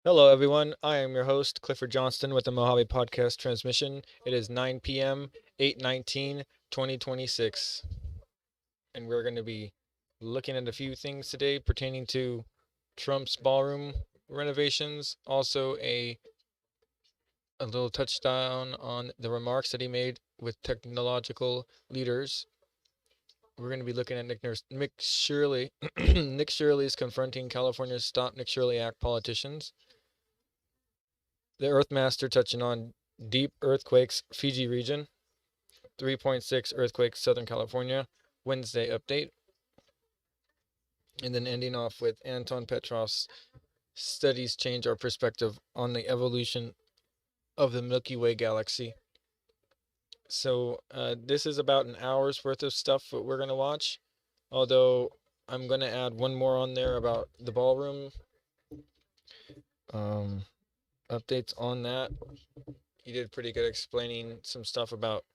Hello, everyone. I am your host, Clifford Johnston, with the Mojave Podcast transmission. It is 9 p.m., 8/19/2026, and we're going to be looking at a few things today pertaining to Trump's ballroom renovations, also a little touchdown on the remarks that he made with technological leaders. We're going to be looking at Nick Shirley. Nick Shirley is confronting California's Stop Nick Shirley Act politicians. The Earthmaster touching on deep earthquakes, Fiji region, 3.6 earthquakes, Southern California, Wednesday update. And then ending off with Anton Petrov's studies change our perspective on the evolution of the Milky Way galaxy. So this is about an hour's worth of stuff that we're going to watch, although I'm going to add one more on there about the ballroom. Updates on that. He did pretty good explaining some stuff about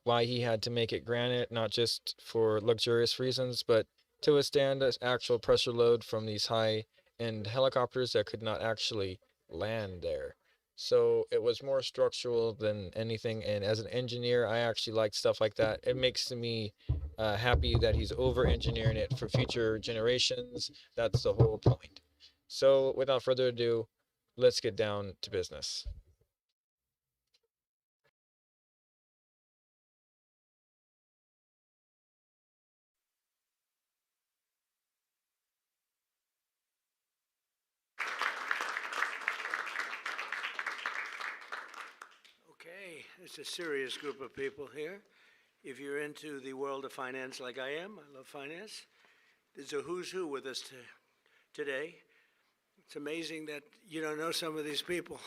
why he had to make it granite, not just for luxurious reasons, but to withstand an actual pressure load from these high-end helicopters that could not actually land there. So it was more structural than anything, and as an engineer, I actually like stuff like that. It makes me happy that he's over-engineering it for future generations. That's the whole point. So without further ado, let's get down to business. Okay, it's a serious group of people here. If you're into the world of finance like I am, I love finance. There's a who's who with us today. It's amazing that you don't know some of these people,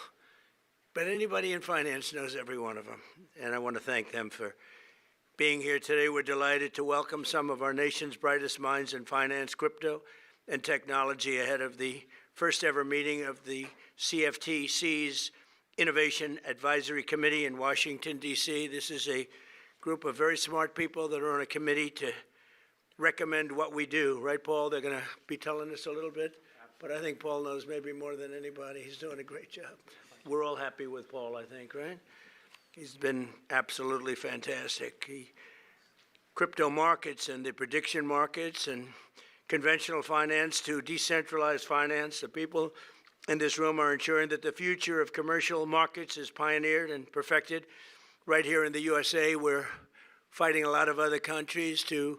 but anybody in finance knows every one of them. And I want to thank them for being here today. We're delighted to welcome some of our nation's brightest minds in finance, crypto, and technology ahead of the first ever meeting of the CFTC's Innovation Advisory Committee in Washington, D.C. This is a group of very smart people that are on a committee to recommend what we do. Right, Paul? They're going to be telling us a little bit. But I think Paul knows maybe more than anybody. He's doing a great job. We're all happy with Paul, I think, right? He's been absolutely fantastic. Crypto markets and the prediction markets and conventional finance to decentralized finance. The people in this room are ensuring that the future of commercial markets is pioneered and perfected. Right here in the USA, we're fighting a lot of other countries to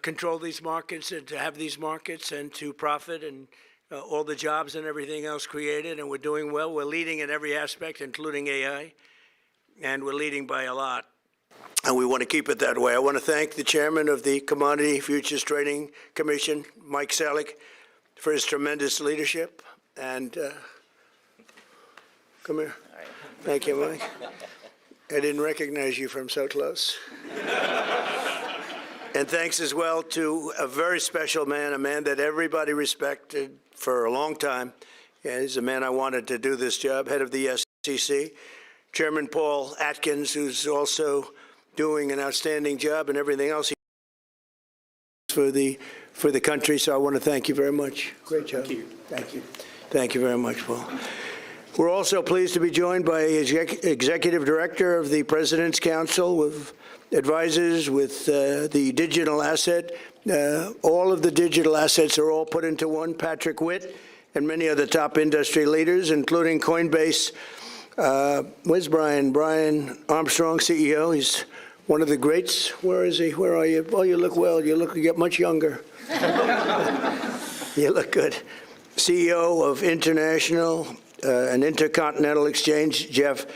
control these markets and to have these markets and to profit and all the jobs and everything else created. And we're doing well. We're leading in every aspect, including AI, and we're leading by a lot. And we want to keep it that way. I want to thank the chairman of the Commodity Futures Trading Commission, Mike Salick, for his tremendous leadership. And come here. Thank you, Mike. I didn't recognize you from so close. And thanks as well to a very special man, a man that everybody respected for a long time. Yeah, he's a man I wanted to do this job, head of the SEC. Chairman Paul Atkins, who's also doing an outstanding job and everything else for the country. So I want to thank you very much. Great job. Thank you. Thank you. Thank you very much, Paul. We're also pleased to be joined by Executive Director of the President's Council with advisors with the digital asset. All of the digital assets are all put into one. Patrick Witt and many other top industry leaders, including Coinbase. Where's Brian? Brian Armstrong, CEO. He's one of the greats. Where is he? Where are you? Oh, you look well. You get much younger. You look good. CEO of International and Intercontinental Exchange, Jeff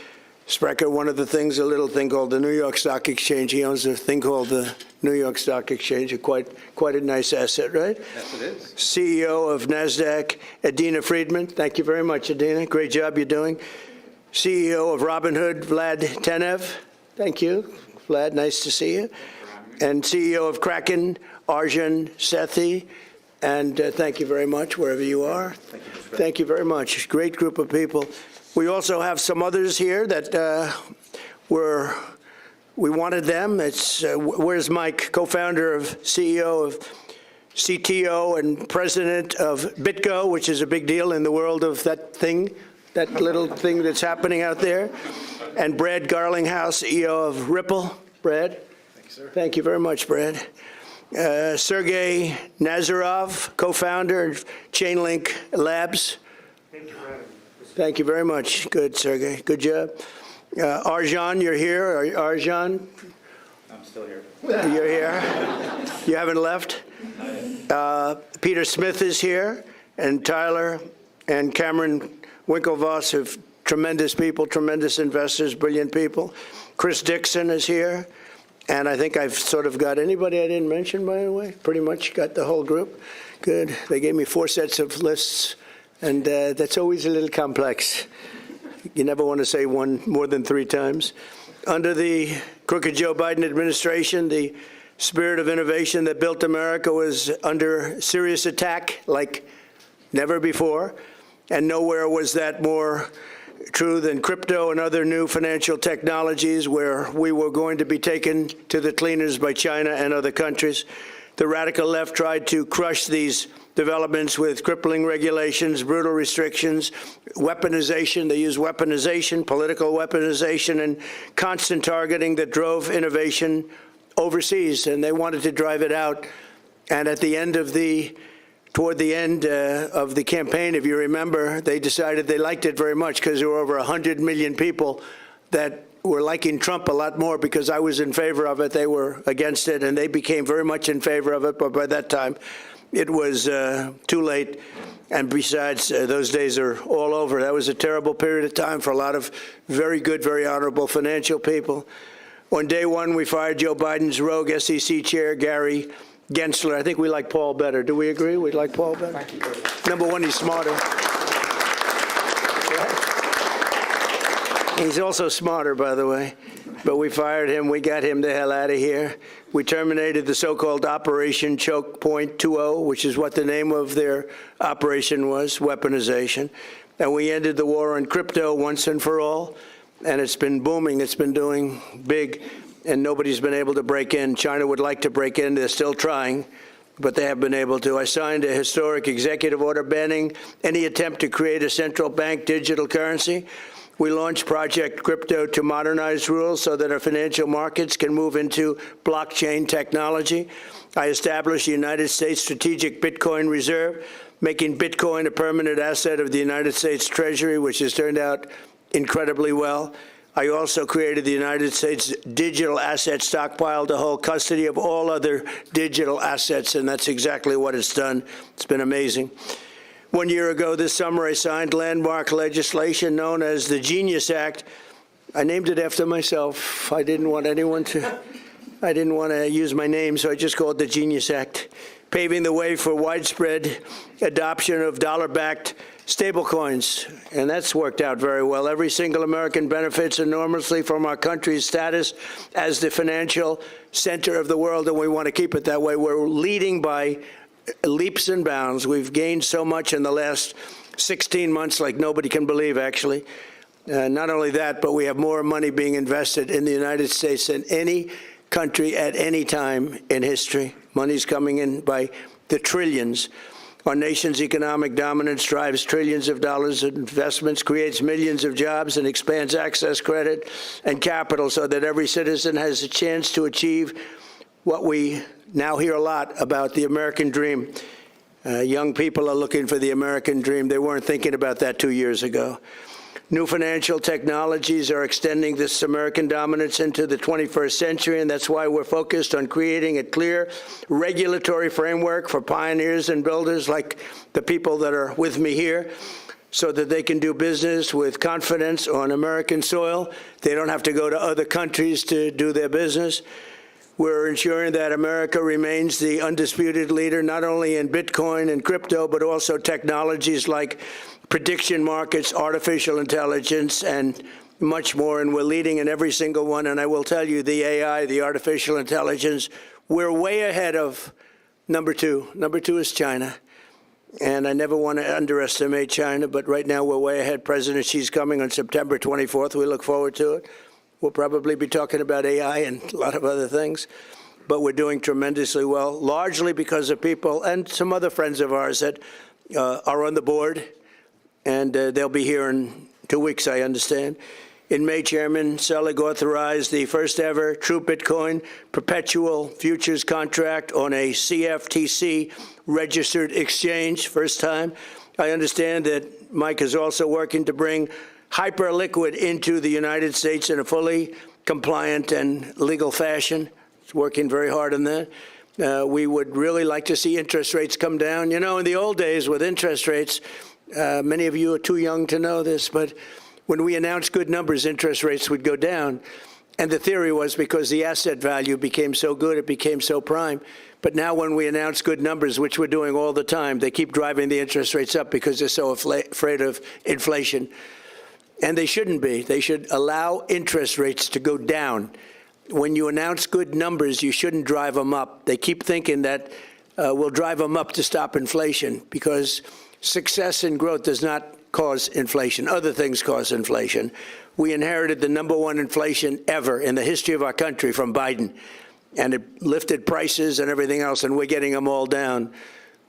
Sprecher. One of the things, a little thing called the New York Stock Exchange. He owns a thing called the New York Stock Exchange, quite a nice asset, right? Yes, it is. CEO of NASDAQ, Adena Friedman. Thank you very much, Adena. Great job you're doing. CEO of Robinhood, Vlad Tenev. Thank you, Vlad. Nice to see you. And CEO of Kraken, Arjun Sethi. And thank you very much, wherever you are. Thank you very much. Great group of people. We also have some others here that we wanted them. It's where's Mike, co-founder of CEO of CTO and president of BitGo, which is a big deal in the world of that thing, that little thing that's happening out there. And Brad Garlinghouse, CEO of Ripple. Brad? Thank you, sir. Thank you very much, Brad. Sergey Nazarov, co-founder of Chainlink Labs. Thank you for having me. Thank you very much. Good, Sergey. Good job. Arjan, you're here. Arjan? I'm still here. You're here. You haven't left? Peter Smith is here, and Tyler and Cameron Winklevoss of tremendous people, tremendous investors, brilliant people. Chris Dixon is here, and I think I've sort of got anybody I didn't mention, by the way. Pretty much got the whole group. Good. They gave me 4 sets of lists, and that's always a little complex. You never want to say one more than 3 times. Under the crooked Joe Biden administration, the spirit of innovation that built America was under serious attack like never before, and nowhere was that more true than crypto and other new financial technologies, where we were going to be taken to the cleaners by China and other countries. The radical left tried to crush these developments with crippling regulations, brutal restrictions, weaponization. They use weaponization, political weaponization, and constant targeting that drove innovation overseas, and they wanted to drive it out. And at the end of toward the end of the campaign, if you remember, they decided they liked it very much because there were over 100 million people that were liking Trump a lot more because I was in favor of it. They were against it, and they became very much in favor of it. But by that time, it was too late. And besides, those days are all over. That was a terrible period of time for a lot of very good, very honorable financial people. On day one, we fired Joe Biden's rogue SEC chair, Gary Gensler. I think we like Paul better. Do we agree? We like Paul better? Thank you very much. Number one, he's smarter. He's also smarter, by the way. But we fired him. We got him the hell out of here. We terminated the so-called Operation Choke Point 2.0, which is what the name of their operation was, weaponization. And we ended the war on crypto once and for all. And it's been booming. It's been doing big, and nobody's been able to break in. China would like to break in. They're still trying, but they have been able to. I signed a historic executive order banning any attempt to create a central bank digital currency. We launched Project Crypto to modernize rules so that our financial markets can move into blockchain technology. I established the United States Strategic Bitcoin Reserve, making Bitcoin a permanent asset of the United States Treasury, which has turned out incredibly well. I also created the United States Digital Asset Stockpile to hold custody of all other digital assets, and that's exactly what it's done. It's been amazing. 1 year ago this summer, I signed landmark legislation known as the Genius Act. I named it after myself. I didn't want to use my name, so I just called it the Genius Act, paving the way for widespread adoption of dollar-backed stablecoins, and that's worked out very well. Every single American benefits enormously from our country's status as the financial center of the world, and we want to keep it that way. We're leading by leaps and bounds. We've gained so much in the last 16 months like nobody can believe, actually. Not only that, but we have more money being invested in the United States than any country at any time in history. Money's coming in by the trillions. Our nation's economic dominance drives trillions of dollars in investments, creates millions of jobs, and expands access, credit, and capital so that every citizen has a chance to achieve what we now hear a lot about, the American dream. Young people are looking for the American dream. They weren't thinking about that 2 years ago. New financial technologies are extending this American dominance into the 21st century, and that's why we're focused on creating a clear regulatory framework for pioneers and builders like the people that are with me here, so that they can do business with confidence on American soil. They don't have to go to other countries to do their business. We're ensuring that America remains the undisputed leader, not only in Bitcoin and crypto, but also technologies like prediction markets, artificial intelligence, and much more. And we're leading in every single one. And I will tell you, the AI, the artificial intelligence, we're way ahead of number two. Number two is China. And I never want to underestimate China, but right now we're way ahead. President Xi's coming on September 24th. We look forward to it. We'll probably be talking about AI and a lot of other things. but we're doing tremendously well, largely because of people and some other friends of ours that are on the board, and they'll be here in 2 weeks, I understand. In May, Chairman Selig authorized the first ever true Bitcoin perpetual futures contract on a CFTC registered exchange, first time. I understand that Mike is also working to bring Hyperliquid into the United States in a fully compliant and legal fashion. It's working very hard on that. We would really like to see interest rates come down. You know, in the old days with interest rates, many of you are too young to know this, but when we announced good numbers, interest rates would go down. And the theory was because the asset value became so good, it became so prime. But now when we announce good numbers, which we're doing all the time, they keep driving the interest rates up because they're so afraid of inflation. And they shouldn't be. They should allow interest rates to go down. When you announce good numbers, you shouldn't drive them up. They keep thinking that we'll drive them up to stop inflation, because success and growth does not cause inflation. Other things cause inflation. We inherited the #1 inflation ever in the history of our country from Biden, and it lifted prices and everything else, and we're getting them all down.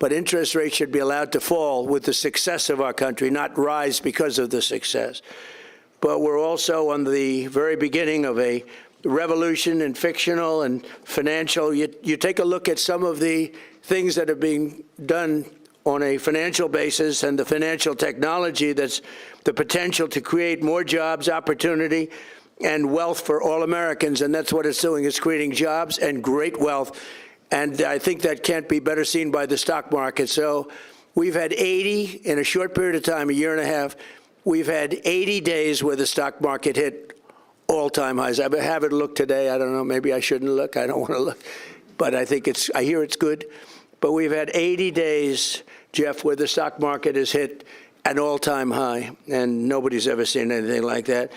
But interest rates should be allowed to fall with the success of our country, not rise because of the success. But we're also on the very beginning of a revolution in fictional and financial. You take a look at some of the things that are being done on a financial basis and the financial technology that's the potential to create more jobs, opportunity, and wealth for all Americans. And that's what it's doing. It's creating jobs and great wealth. And I think that can't be better seen by the stock market. So we've had 80, in a short period of time, a year and a half, we've had 80 days where the stock market hit all-time highs. I have it look today. I don't know. Maybe I shouldn't look. I don't want to look. But I hear it's good. But we've had 80 days, Jeff, where the stock market has hit an all-time high, and nobody's ever seen anything like that.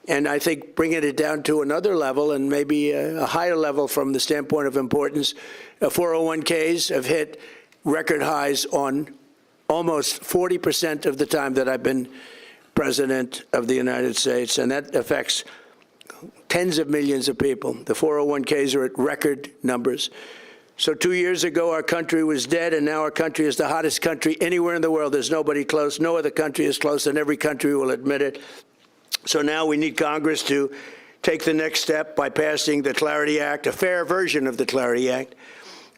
And I think bringing it down to another level, and maybe a higher level from the standpoint of importance, 401ks have hit record highs on almost 40% of the time that I've been President of the United States, and that affects tens of millions of people. The 401ks are at record numbers. So 2 years ago, our country was dead, and now our country is the hottest country anywhere in the world. There's nobody close. No other country is close, and every country will admit it. So now we need Congress to take the next step by passing the Clarity Act, a fair version of the Clarity Act,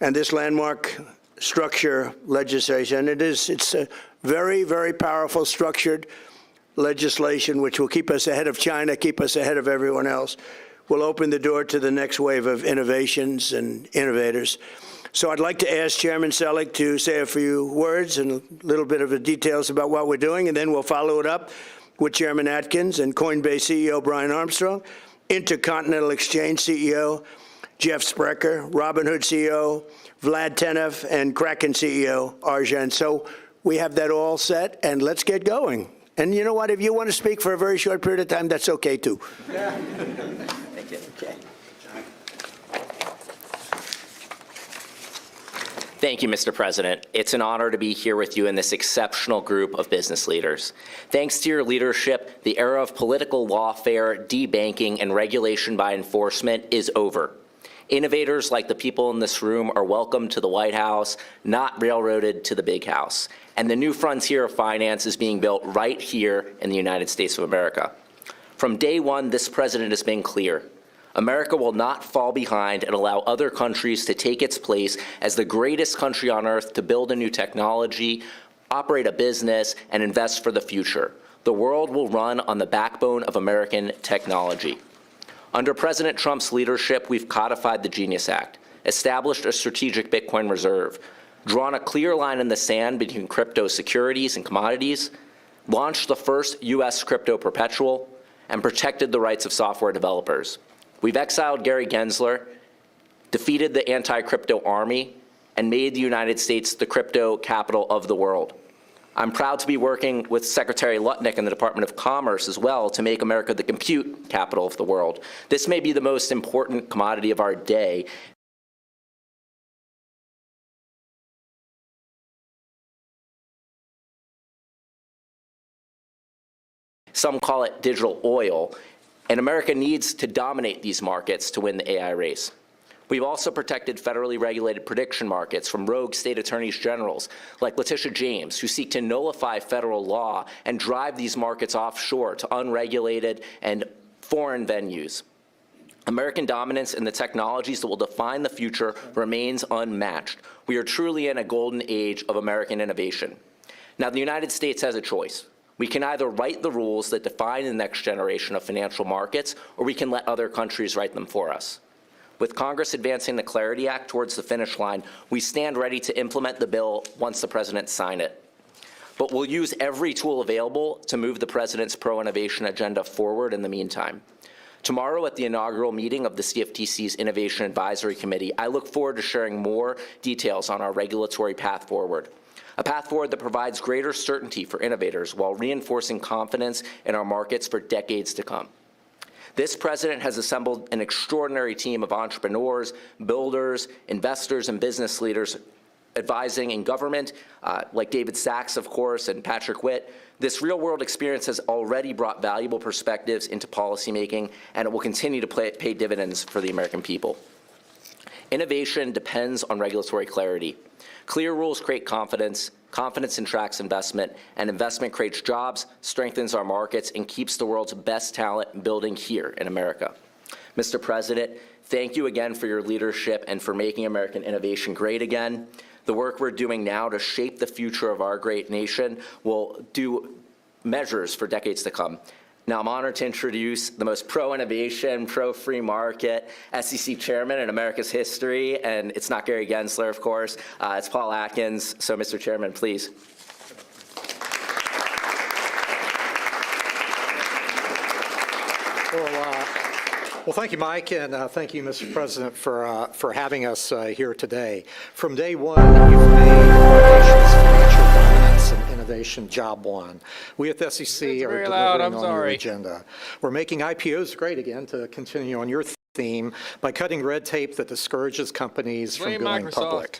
and this landmark structure legislation. It's a very, very powerful structured legislation which will keep us ahead of China, keep us ahead of everyone else, will open the door to the next wave of innovations and innovators. So I'd like to ask Chairman Selig to say a few words and a little bit of the details about what we're doing, and then we'll follow it up with Chairman Atkins and Coinbase CEO Brian Armstrong, Intercontinental Exchange CEO Jeff Sprecher, Robinhood CEO Vlad Tenev, and Kraken CEO Arjan. So we have that all set, and let's get going. And you know what? If you want to speak for a very short period of time, that's okay, too. Thank you. Okay. Thank you, Mr. President. It's an honor to be here with you and this exceptional group of business leaders. Thanks to your leadership, the era of political lawfare, debanking, and regulation by enforcement is over. Innovators like the people in this room are welcome to the White House, not railroaded to the big house. And the new frontier of finance is being built right here in the United States of America. From day one, this president has been clear. America will not fall behind and allow other countries to take its place as the greatest country on earth to build a new technology, operate a business, and invest for the future. The world will run on the backbone of American technology. Under President Trump's leadership, we've codified the Genius Act, established a strategic Bitcoin reserve, drawn a clear line in the sand between crypto securities and commodities, launched the first U.S. crypto perpetual, and protected the rights of software developers. We've exiled Gary Gensler, defeated the anti-crypto army, and made the United States the crypto capital of the world. I'm proud to be working with Secretary Lutnick in the Department of Commerce as well to make America the compute capital of the world. This may be the most important commodity of our day. Some call it digital oil, and America needs to dominate these markets to win the AI race. We've also protected federally regulated prediction markets from rogue state attorneys generals like Letitia James, who seek to nullify federal law and drive these markets offshore to unregulated and foreign venues. American dominance in the technologies that will define the future remains unmatched. We are truly in a golden age of American innovation. Now, the United States has a choice. We can either write the rules that define the next generation of financial markets, or we can let other countries write them for us. With Congress advancing the Clarity Act towards the finish line, we stand ready to implement the bill once the President signs it. But we'll use every tool available to move the President's pro-innovation agenda forward in the meantime. Tomorrow at the inaugural meeting of the CFTC's Innovation Advisory Committee, I look forward to sharing more details on our regulatory path forward. A path forward that provides greater certainty for innovators while reinforcing confidence in our markets for decades to come. This President has assembled an extraordinary team of entrepreneurs, builders, investors, and business leaders advising in government, like David Sachs, of course, and Patrick Witt. This real-world experience has already brought valuable perspectives into policymaking, and it will continue to pay dividends for the American people. Innovation depends on regulatory clarity. Clear rules create confidence, confidence attracts investment, and investment creates jobs, strengthens our markets, and keeps the world's best talent building here in America. Mr. President, thank you again for your leadership and for making American innovation great again. The work we're doing now to shape the future of our great nation will do measures for decades to come. Now, I'm honored to introduce the most pro-innovation, pro-free market SEC chairman in America's history, and it's not Gary Gensler, of course. It's Paul Atkins. So, Mr. Chairman, please. Well, thank you, Mike, and thank you, Mr. President, for having us here today. From day one, you've made our nation's financial dominance and innovation job one. We at the SEC are delivering on your agenda. We're making IPOs great again, to continue on your theme, by cutting red tape that discourages companies from going public.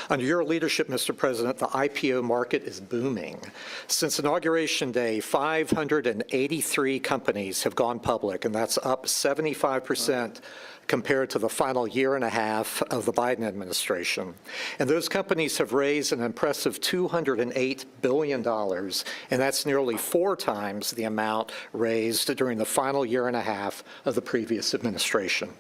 Under your leadership, Mr. President, the IPO market is booming. Since Inauguration Day, 583 companies have gone public, and that's up 75% compared to the final year and a half of the Biden administration. And those companies have raised an impressive $208 billion, and that's nearly 4 times the amount raised during the final year and a half of the previous administration.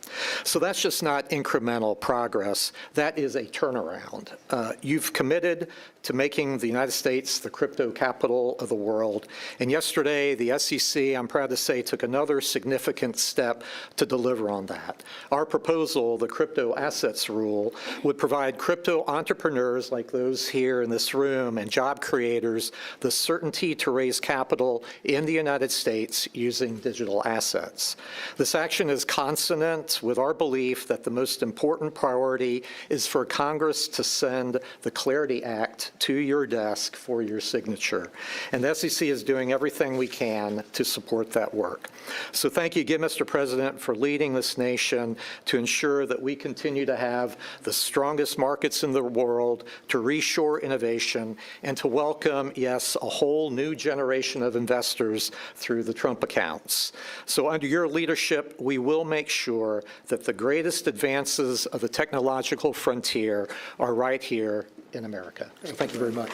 So that's just not incremental progress. That is a turnaround. You've committed to making the United States the crypto capital of the world. And yesterday, the SEC, I'm proud to say, took another significant step to deliver on that. Our proposal, the crypto assets rule, would provide crypto entrepreneurs like those here in this room and job creators the certainty to raise capital in the United States using digital assets. This action is consonant with our belief that the most important priority is for Congress to send the Clarity Act to your desk for your signature. And the SEC is doing everything we can to support that work. So thank you again, Mr. President, for leading this nation to ensure that we continue to have the strongest markets in the world, to reshore innovation, and to welcome, yes, a whole new generation of investors through the Trump accounts. So under your leadership, we will make sure that the greatest advances of the technological frontier are right here in America. So thank you very much.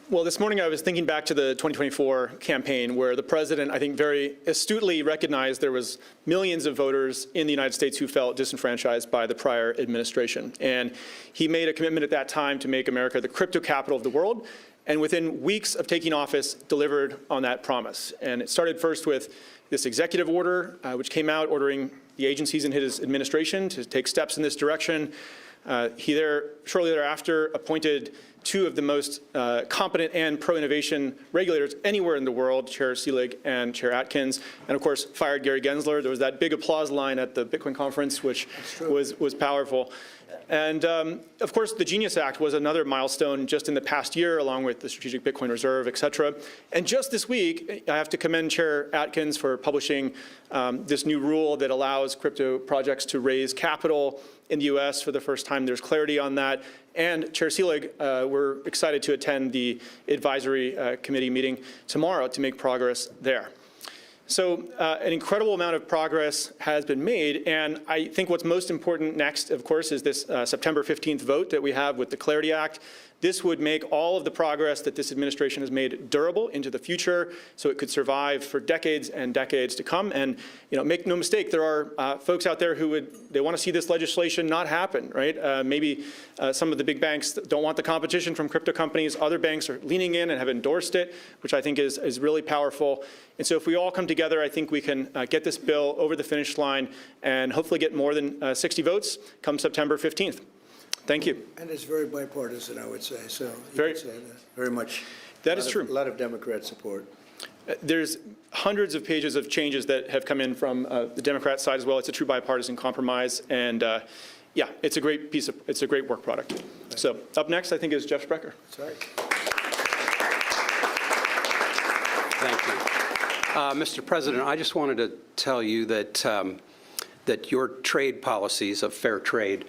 Well, this morning I was thinking back to the 2024 campaign where the president, I think, very astutely recognized there was millions of voters in the United States who felt disenfranchised by the prior administration. And he made a commitment at that time to make America the crypto capital of the world. And within weeks of taking office, delivered on that promise. And it started first with this executive order, which came out ordering the agencies in his administration to take steps in this direction. He shortly thereafter appointed 2 of the most competent and pro-innovation regulators anywhere in the world, Chair Selig and Chair Atkins, and of course fired Gary Gensler. There was that big applause line at the Bitcoin conference, which was powerful. And of course, the Genius Act was another milestone just in the past year, along with the Strategic Bitcoin Reserve, et cetera. And just this week, I have to commend Chair Atkins for publishing this new rule that allows crypto projects to raise capital in the U.S. for the first time. There's clarity on that. And Chair Seelig, we're excited to attend the advisory committee meeting tomorrow to make progress there. So an incredible amount of progress has been made, and I think what's most important next, of course, is this September 15th vote that we have with the Clarity Act. This would make all of the progress that this administration has made durable into the future, so it could survive for decades and decades to come. And make no mistake, there are folks out there who they want to see this legislation not happen, right? Maybe some of the big banks don't want the competition from crypto companies. Other banks are leaning in and have endorsed it, which I think is really powerful. And so if we all come together, I think we can get this bill over the finish line and hopefully get more than 60 votes come September 15th. Thank you. And it's very bipartisan, I would say, so you Very- could say that. Very much. That is true. A lot of Democrat support. There's hundreds of pages of changes that have come in from the Democrat side as well. It's a true bipartisan compromise, and yeah, it's a great work product. So up next, I think, is Jeff Sprecher. Sorry. Thank you. Mr. President, I just wanted to tell you that, that your trade policies of fair trade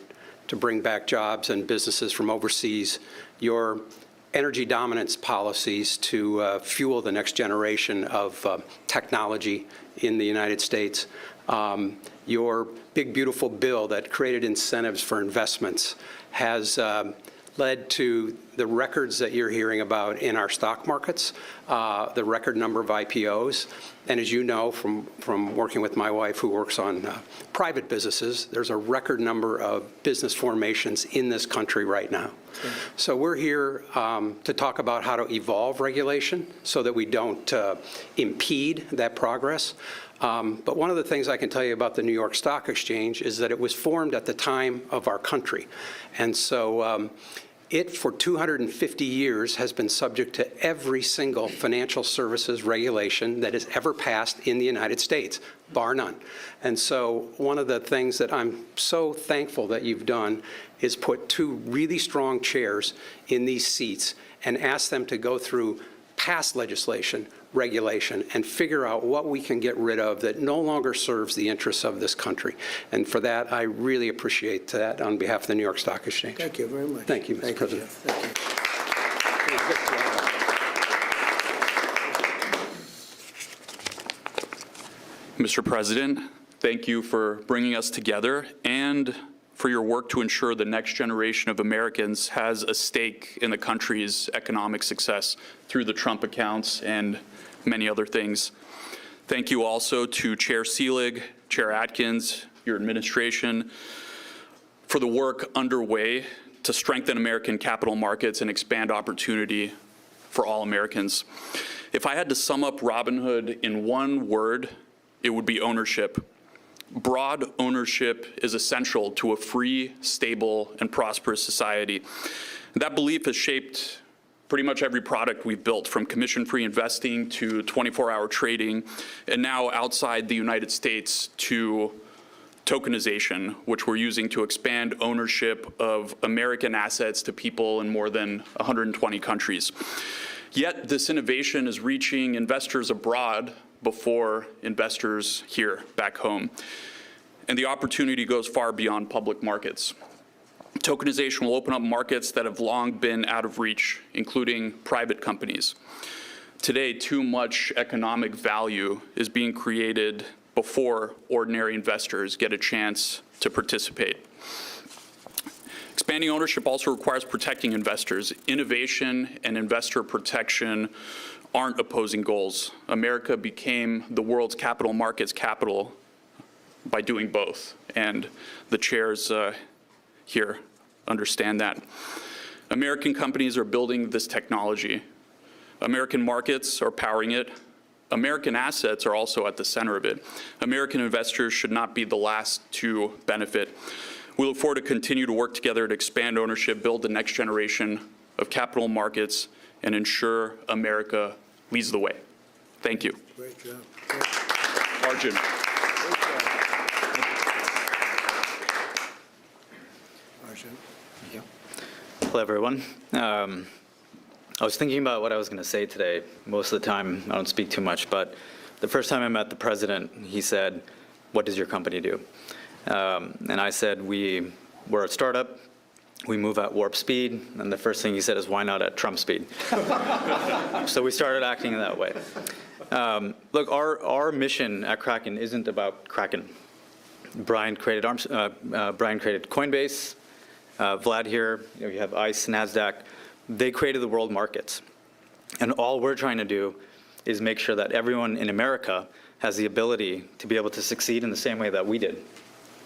to bring back jobs and businesses from overseas, your energy dominance policies to fuel the next generation of technology in the United States, your big, beautiful bill that created incentives for investments has led to the records that you're hearing about in our stock markets, the record number of IPOs. And as you know from working with my wife who works on private businesses, there's a record number of business formations in this country right now. So we're here to talk about how to evolve regulation so that we don't impede that progress. But one of the things I can tell you about the New York Stock Exchange is that it was formed at the time of our country. And so it, for 250 years, has been subject to every single financial services regulation that has ever passed in the United States, bar none. And so one of the things that I'm so thankful that you've done is put two really strong chairs in these seats and ask them to go through past legislation, regulation, and figure out what we can get rid of that no longer serves the interests of this country. And for that, I really appreciate that on behalf of the New York Stock Exchange. Thank you very much. Thank you, Mr. President. Jeff. Thank you. Mr. President, thank you for bringing us together and for your work to ensure the next generation of Americans has a stake in the country's economic success through the Trump accounts and many other things. Thank you also to Chair Seelig, Chair Atkins, your administration, for the work underway to strengthen American capital markets and expand opportunity for all Americans. If I had to sum up Robinhood in one word, it would be ownership. Broad ownership is essential to a free, stable, and prosperous society. That belief has shaped pretty much every product we've built, from commission-free investing to 24-hour trading, and now outside the United States to tokenization, which we're using to expand ownership of American assets to people in more than 120 countries. Yet this innovation is reaching investors abroad before investors here back home. And the opportunity goes far beyond public markets. Tokenization will open up markets that have long been out of reach, including private companies. Today, too much economic value is being created before ordinary investors get a chance to participate. Expanding ownership also requires protecting investors. Innovation and investor protection aren't opposing goals. America became the world's capital markets capital by doing both, and the chairs here understand that. American companies are building this technology. American markets are powering it. American assets are also at the center of it. American investors should not be the last to benefit. We look forward to continue to work together to expand ownership, build the next generation of capital markets, and ensure America leads the way. Thank you. Great job. Arjun. Arjun. Hello, everyone. I was thinking about what I was going to say today. Most of the time, I don't speak too much, but the first time I met the president, he said, "What does your company do?" And I said, we're a startup. we move at warp speed, and the first thing he said is, why not at Trump speed? So we started acting that way. Look, our mission at Kraken isn't about Kraken. Brian created Coinbase, Vlad here, you have ICE, NASDAQ. They created the world markets. And all we're trying to do is make sure that everyone in America has the ability to be able to succeed in the same way that we did.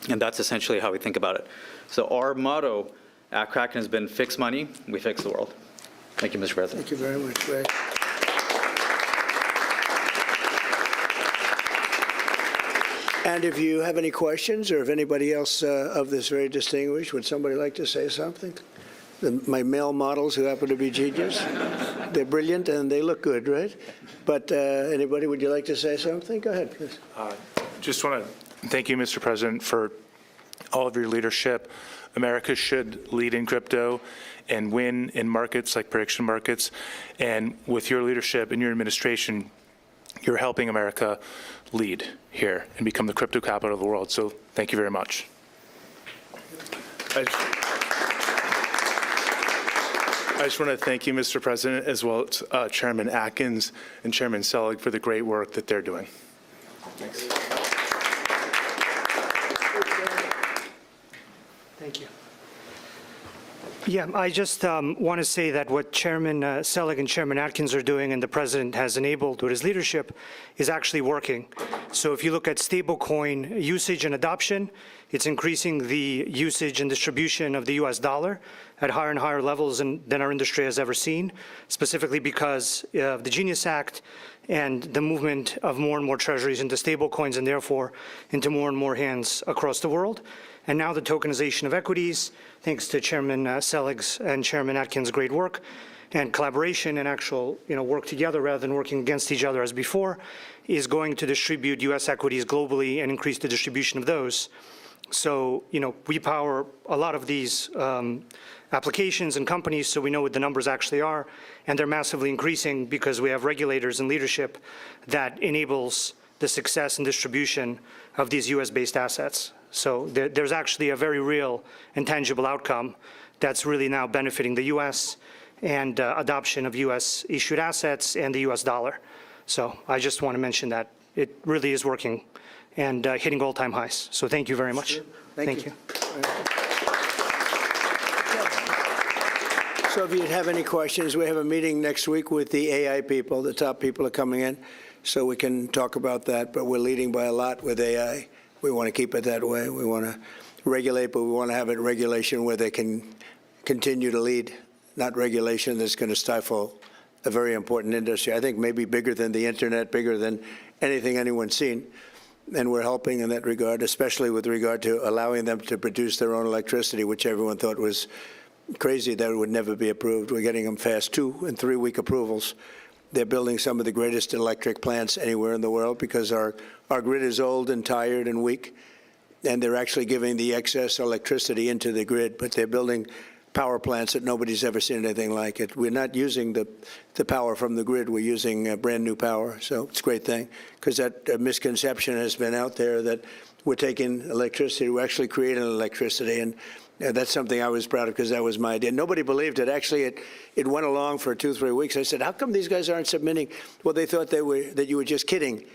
And that's essentially how we think about it. So our motto at Kraken has been fix money, we fix the world. Thank you, Mr. President. Thank you very much, Ray. And if you have any questions, or if anybody else of this very distinguished, would somebody like to say something? My male models who happen to be genius, they're brilliant and they look good, right? But anybody, would you like to say something? Go ahead, please. Just want to thank you, Mr. President, for all of your leadership. America should lead in crypto and win in markets like prediction markets. And with your leadership and your administration, you're helping America lead here and become the crypto capital of the world. So thank you very much. I just want to thank you, Mr. President, as well as Chairman Atkins and Chairman Selig for the great work that they're doing. Thanks. Thank you. Yeah, I just want to say that what Chairman Selig and Chairman Atkins are doing and the President has enabled with his leadership is actually working. So if you look at stablecoin usage and adoption, it's increasing the usage and distribution of the US dollar at higher and higher levels than our industry has ever seen, specifically because of the Genius Act and the movement of more and more treasuries into stablecoins and therefore into more and more hands across the world. And now the tokenization of equities, thanks to Chairman Selig's and Chairman Atkins' great work and collaboration and actual work together rather than working against each other as before, is going to distribute US equities globally and increase the distribution of those. So, we power a lot of these applications and companies, so we know what the numbers actually are, and they're massively increasing because we have regulators and leadership that enables the success and distribution of these US-based assets. So there's actually a very real and tangible outcome that's really now benefiting the US and adoption of US-issued assets and the US dollar. So I just want to mention that it really is working and hitting all-time highs. So thank you very much. Thank you. So if you have any questions, we have a meeting next week with the AI people. The top people are coming in, so we can talk about that. But we're leading by a lot with AI. We want to keep it that way. We want to regulate, but we want to have it regulation where they can continue to lead, not regulation that's going to stifle a very important industry. I think maybe bigger than the internet, bigger than anything anyone's seen. And we're helping in that regard, especially with regard to allowing them to produce their own electricity, which everyone thought was crazy that it would never be approved. We're getting them fast 2- and 3-week approvals. They're building some of the greatest electric plants anywhere in the world because our grid is old and tired and weak, and they're actually giving the excess electricity into the grid, but they're building power plants that nobody's ever seen anything like it. We're not using the power from the grid. We're using brand new power, so it's a great thing because that misconception has been out there that we're taking electricity. We're actually creating electricity, and that's something I was proud of because that was my idea. Nobody believed it. Actually, it went along for 2-3 weeks. I said, how come these guys aren't submitting? Well, they thought that you were just kidding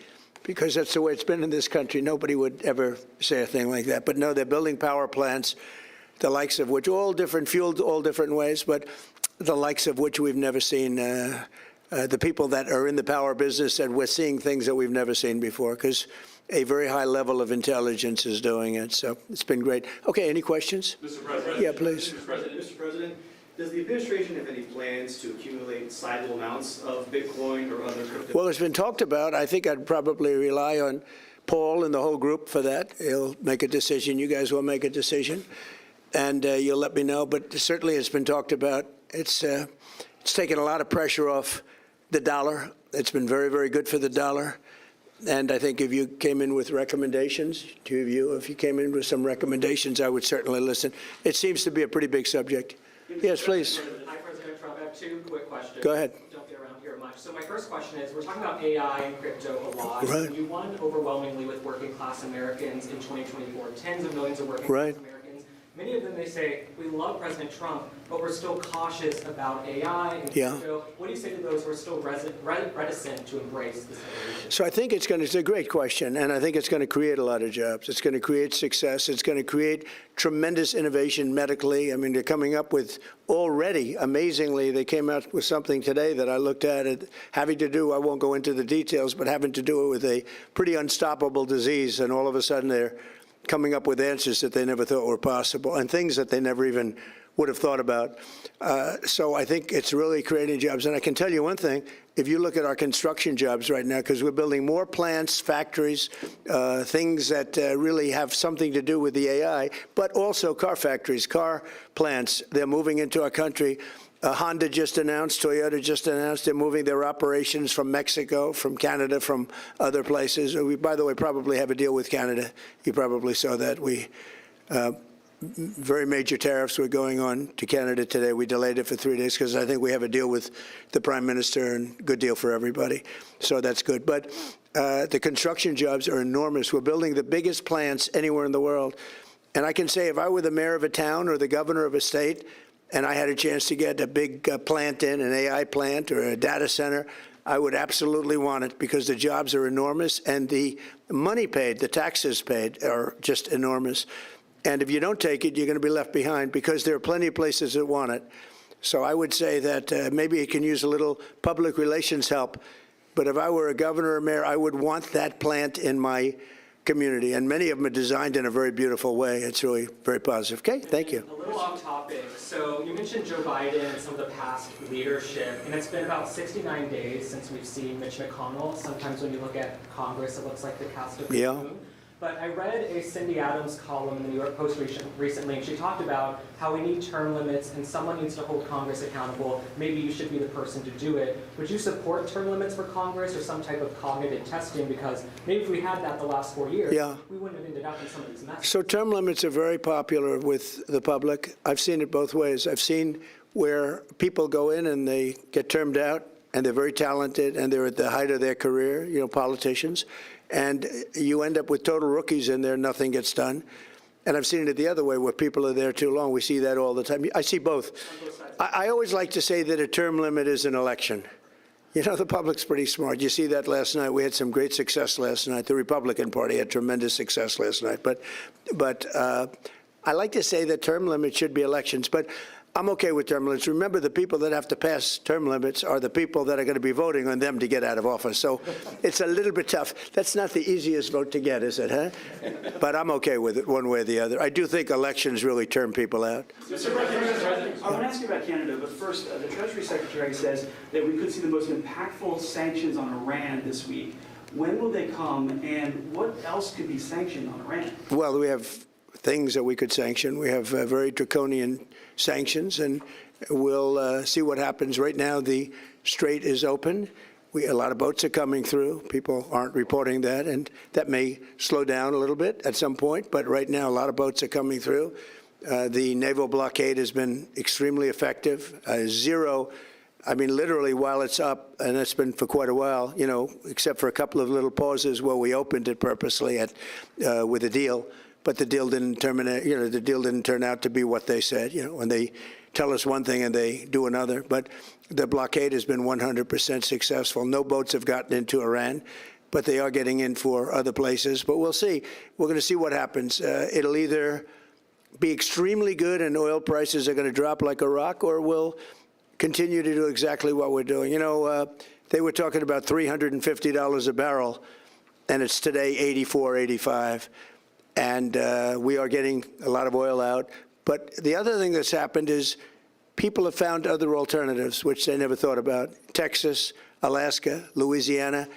because that's the way it's been in this country. Nobody would ever say a thing like that. But no, they're building power plants, the likes of which, all different, fueled all different ways, but the likes of which we've never seen. The people that are in the power business said we're seeing things that we've never seen before because a very high level of intelligence is doing it. So it's been great. Okay, any questions? Mr. President? Yeah, please. Mr. President, does the administration have any plans to accumulate sizable amounts of Bitcoin or other crypto? Well, it's been talked about. I think I'd probably rely on Paul and the whole group for that. He'll make a decision. You guys will make a decision. And you'll let me know. But certainly it's been talked about. It's taken a lot of pressure off the dollar. It's been very, very good for the dollar. And I think if you came in with recommendations, two of you, if you came in with some recommendations, I would certainly listen. It seems to be a pretty big subject. Yes, please. Hi, President Trump. I have 2 quick questions. Go ahead. Don't get around here much. So my first question is, we're talking about AI and crypto a lot. Right. You won overwhelmingly with working class Americans in 2024. Tens of millions of working Right. class Americans many of them, they say, we love President Trump, but we're still cautious about AI and Yeah. crypto. What do you say to those who are still reticent to embrace this innovation? So I think it's a great question, and I think it's going to create a lot of jobs. It's going to create success. It's going to create tremendous innovation medically. I mean, they're coming up with already, amazingly, they came out with something today that I looked at it having to do, I won't go into the details, but having to do with a pretty unstoppable disease, and all of a sudden they're coming up with answers that they never thought were possible and things that they never even would have thought about. So I think it's really creating jobs. And I can tell you one thing, if you look at our construction jobs right now, because we're building more plants, factories, things that really have something to do with the AI, but also car factories, car plants, they're moving into our country. Honda just announced, Toyota just announced they're moving their operations from Mexico, from Canada, from other places. We, by the way, probably have a deal with Canada. You probably saw that. We very major tariffs were going on to Canada today. We delayed it for 3 days because I think we have a deal with the Prime Minister, and good deal for everybody. So that's good. But the construction jobs are enormous. We're building the biggest plants anywhere in the world. And I can say if I were the mayor of a town or the governor of a state, and I had a chance to get a big plant in, an AI plant or a data center, I would absolutely want it because the jobs are enormous and the money paid, the taxes paid are just enormous. And if you don't take it, you're going to be left behind because there are plenty of places that want it. So I would say that maybe it can use a little public relations help. But if I were a governor or mayor, I would want that plant in my community, and many of them are designed in a very beautiful way. It's really very positive. Okay, thank you. A little off topic. So you mentioned Joe Biden and some of the past leadership, and it's been about 69 days since we've seen Mitch McConnell. Sometimes when you look at Congress, it looks like the cast of Yeah. moon. But I read a Cindy Adams column in the New York Post recently, and she talked about how we need term limits and someone needs to hold Congress accountable. Maybe you should be the person to do it. Would you support term limits for Congress or some type of cognitive testing? Because maybe if we had that the last 4 years, Yeah. we wouldn't have ended up in some of these messes. So term limits are very popular with the public. I've seen it both ways. I've seen where people go in and they get termed out, and they're very talented, and they're at the height of their career, you know, politicians, and you end up with total rookies in there, nothing gets done. And I've seen it the other way, where people are there too long. We see that all the time. I see both. I always like to say that a term limit is an election. You know, the public's pretty smart. You see that last night. We had some great success last night. The Republican Party had tremendous success last night. But I like to say that term limits should be elections. But I'm okay with term limits. Remember, the people that have to pass term limits are the people that are going to be voting on them to get out of office. So it's a little bit tough. That's not the easiest vote to get, is it, huh? But I'm okay with it one way or the other. I do think elections really term people out. Mr. President, I want to ask you about Canada, but first, the Treasury Secretary says that we could see the most impactful sanctions on Iran this week. When will they come, and what else could be sanctioned on Iran? Well, we have things that we could sanction. We have very draconian sanctions, and we'll see what happens. Right now, the strait is open. A lot of boats are coming through. People aren't reporting that, and that may slow down a little bit at some point, but right now, a lot of boats are coming through. The naval blockade has been extremely effective. Zero, I mean, literally, while it's up, and it's been for quite a while, you know, except for a couple of little pauses where we opened it purposely with a deal. But the deal didn't terminate, you know, the deal didn't turn out to be what they said, you know, when they tell us one thing and they do another. But the blockade has been 100% successful. No boats have gotten into Iran, but they are getting in for other places. But we'll see. We're going to see what happens. It'll either be extremely good and oil prices are going to drop like a rock, or we'll continue to do exactly what we're doing. You know, they were talking about $350 a barrel, and it's today 84, 85. And we are getting a lot of oil out. But the other thing that's happened is people have found other alternatives, which they never thought about. Texas, Alaska, Louisiana,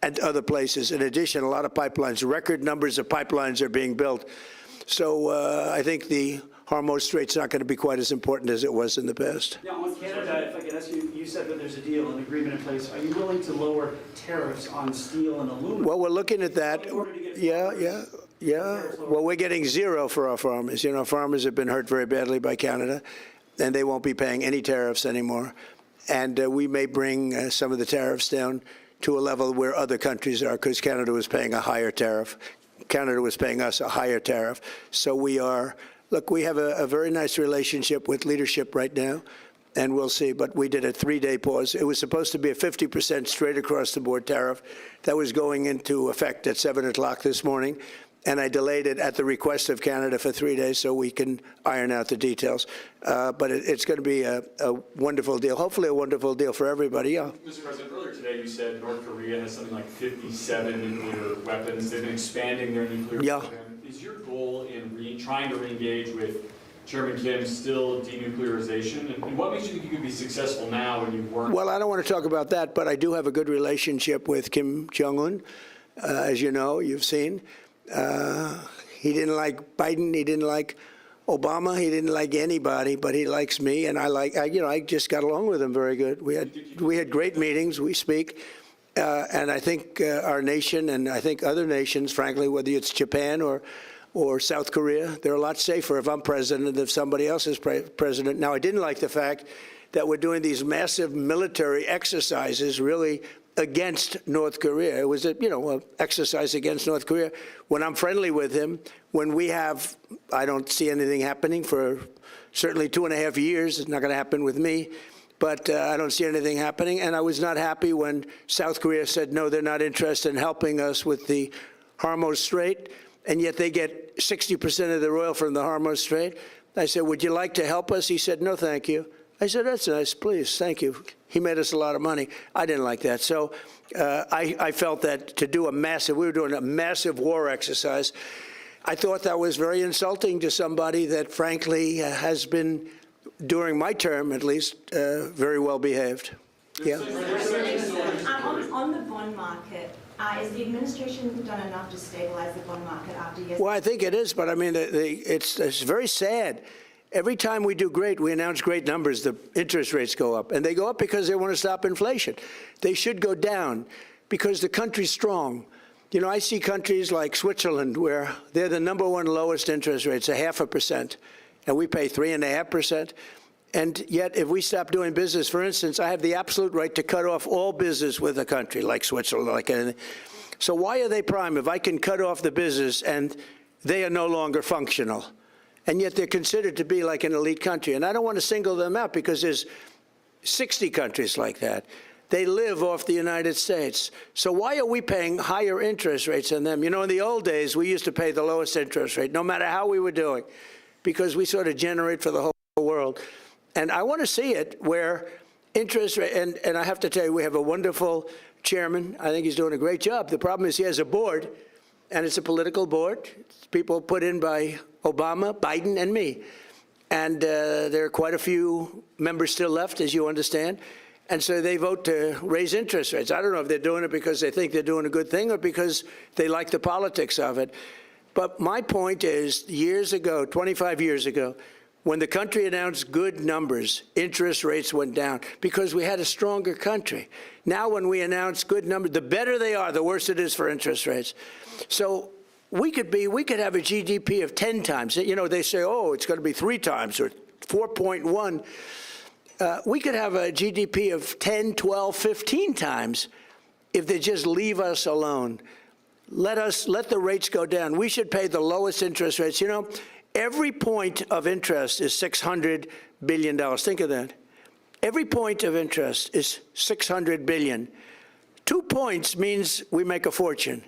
and other places. In addition, a lot of pipelines, record numbers of pipelines are being built. So I think the Hormuz Strait's not going to be quite as important as it was in the past. Now, on Canada, if I could ask you, you said that there's a deal, an agreement in place. Are you willing to lower tariffs on steel and aluminum? Well, we're looking at that. Yeah. Well, we're getting zero for our farmers. You know, farmers have been hurt very badly by Canada, and they won't be paying any tariffs anymore. And we may bring some of the tariffs down to a level where other countries are, because Canada was paying a higher tariff. Canada was paying us a higher tariff. So we are Look, we have a very nice relationship with leadership right now, and we'll see. But we did a 3-day pause. It was supposed to be a 50% straight across the board tariff that was going into effect at 7 o'clock this morning. And I delayed it at the request of Canada for 3 days so we can iron out the details. But it's going to be a wonderful deal, hopefully a wonderful deal for everybody. Yeah. Mr. President, earlier today you said North Korea has something like 57 nuclear weapons. They've been expanding their nuclear program. Is your goal in trying to re-engage with Chairman Kim still denuclearization? And what makes you think you could be successful now when you weren't? Well, I don't want to talk about that, but I do have a good relationship with Kim Jong-un, as you know, you've seen. He didn't like Biden. He didn't like Obama. He didn't like anybody, but he likes me, and I just got along with him very good. We had great meetings. We speak, and I think our nation, and I think other nations, frankly, whether it's Japan or South Korea, they're a lot safer if I'm president than if somebody else is president. Now, I didn't like the fact that we're doing these massive military exercises, really against North Korea. It was an exercise against North Korea. When I'm friendly with him, when we have, I don't see anything happening for certainly 2.5 years. It's not going to happen with me, but I don't see anything happening. And I was not happy when South Korea said, no, they're not interested in helping us with the Hormuz Strait, and yet they get 60% of their oil from the Hormuz Strait. I said, would you like to help us? He said, no, thank you. I said, that's nice, please, thank you. He made us a lot of money. I didn't like that. So I felt that to do we were doing a massive war exercise. I thought that was very insulting to somebody that, frankly, has been, during my term at least, very well behaved. Yeah. On the bond market, is the administration done enough to stabilize the bond market after yesterday? Well, I think it is, but I mean, it's very sad. Every time we do great, we announce great numbers, the interest rates go up. And they go up because they want to stop inflation. They should go down because the country's strong. You know, I see countries like Switzerland where they're the #1 lowest interest rates, 0.5%, and we pay 3.5%. And yet, if we stop doing business, for instance, I have the absolute right to cut off all business with a country like Switzerland, like anything. So why are they prime if I can cut off the business and they are no longer functional? And yet they're considered to be like an elite country. And I don't want to single them out because there's 60 countries like that. They live off the United States. So why are we paying higher interest rates than them? You know, in the old days, we used to pay the lowest interest rate, no matter how we were doing, because we sort of generate for the whole world. And I want to see it where interest rate, and I have to tell you, we have a wonderful chairman. I think he's doing a great job. The problem is he has a board, and it's a political board. It's people put in by Obama, Biden, and me. And there are quite a few members still left, as you understand. And so they vote to raise interest rates. I don't know if they're doing it because they think they're doing a good thing or because they like the politics of it. But my point is, years ago, 25 years ago, when the country announced good numbers, interest rates went down because we had a stronger country. Now when we announce good numbers, the better they are, the worse it is for interest rates. So we could have a GDP of 10 times. You know, they say, oh, it's going to be 3 times or 4.1. We could have a GDP of 10, 12, 15 times if they just leave us alone. Let the rates go down. We should pay the lowest interest rates. You know, every point of interest is $600 billion. Think of that. Every point of interest is $600 billion. 2 points means we make a fortune,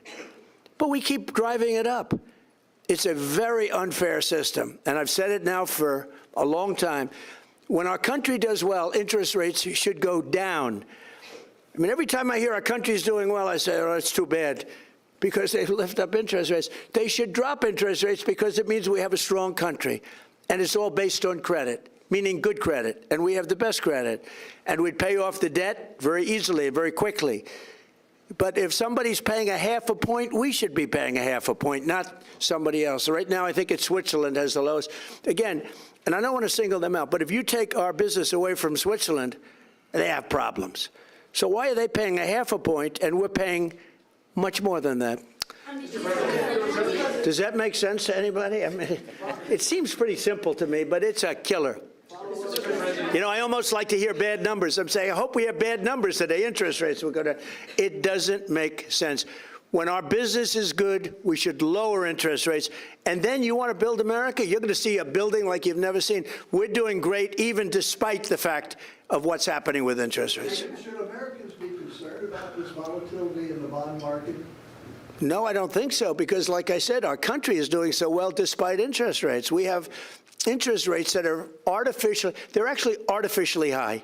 but we keep driving it up. It's a very unfair system, and I've said it now for a long time. When our country does well, interest rates should go down. I mean, every time I hear our country's doing well, I say, oh, it's too bad, because they lift up interest rates. They should drop interest rates because it means we have a strong country, and it's all based on credit, meaning good credit, and we have the best credit. And we'd pay off the debt very easily, very quickly. But if somebody's paying a 0.5 point, we should be paying a 0.5 point, not somebody else. So right now, I think it's Switzerland has the lowest. Again, and I don't want to single them out, but if you take our business away from Switzerland, they have problems. So why are they paying a 0.5 point and we're paying much more than that? Does that make sense to anybody? I mean, it seems pretty simple to me, but it's a killer. You know, I almost like to hear bad numbers. I'm saying, I hope we have bad numbers today. Interest rates, it doesn't make sense. When our business is good, we should lower interest rates. And then you want to build America, you're going to see a building like you've never seen. We're doing great, even despite the fact of what's happening with interest rates. Should Americans be concerned about this volatility in the bond market? No, I don't think so, because like I said, our country is doing so well despite interest rates. We have interest rates that are they're actually artificially high.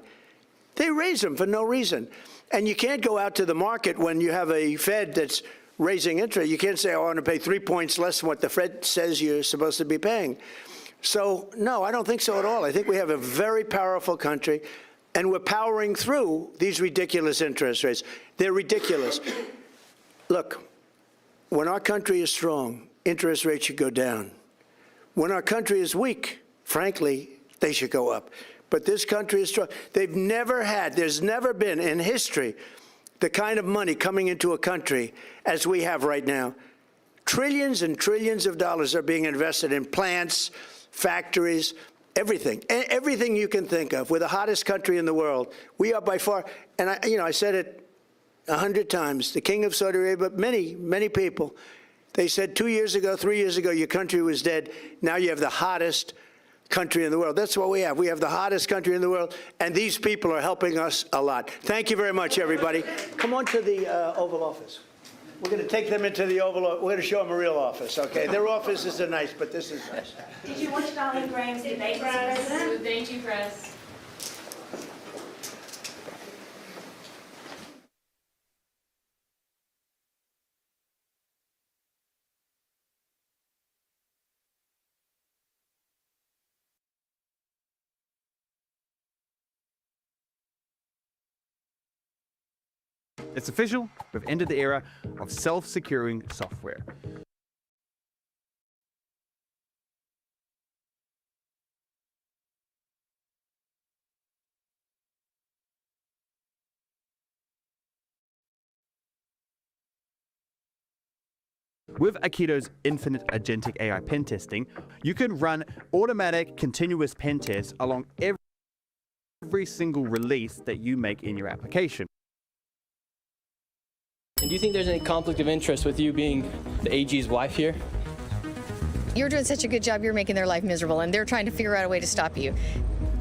They raise them for no reason. And you can't go out to the market when you have a Fed that's raising interest. You can't say, oh, I want to pay 3 points less than what the Fed says you're supposed to be paying. So, no, I don't think so at all. I think we have a very powerful country, and we're powering through these ridiculous interest rates. They're ridiculous. Look, when our country is strong, interest rates should go down. When our country is weak, frankly, they should go up. But this country is strong. There's never been in history the kind of money coming into a country as we have right now. Trillions and trillions of dollars are being invested in plants, factories, everything. Everything you can think of. We're the hottest country in the world. We are by far, and I said it 100 times, the king of Saudi Arabia, but many, many people, they said 2 years ago, 3 years ago, your country was dead. Now you have the hottest country in the world. That's what we have. We have the hottest country in the world, and these people are helping us a lot. Thank you very much, everybody. Come on to the Oval Office. We're going to take them into the Oval Office. We're going to show them a real office, okay? Their offices are nice, but this is nice. Did you watch Darlene Graham's debate, Mr. President? Thank you, Chris. It's official, we've entered the era of self-securing software. With Aikito's infinite agentic AI pen testing, you can run automatic continuous pen tests along every single release that you make in your application. And do you think there's any conflict of interest with you being the AG's wife here? You're doing such a good job, you're making their life miserable, and they're trying to figure out a way to stop you.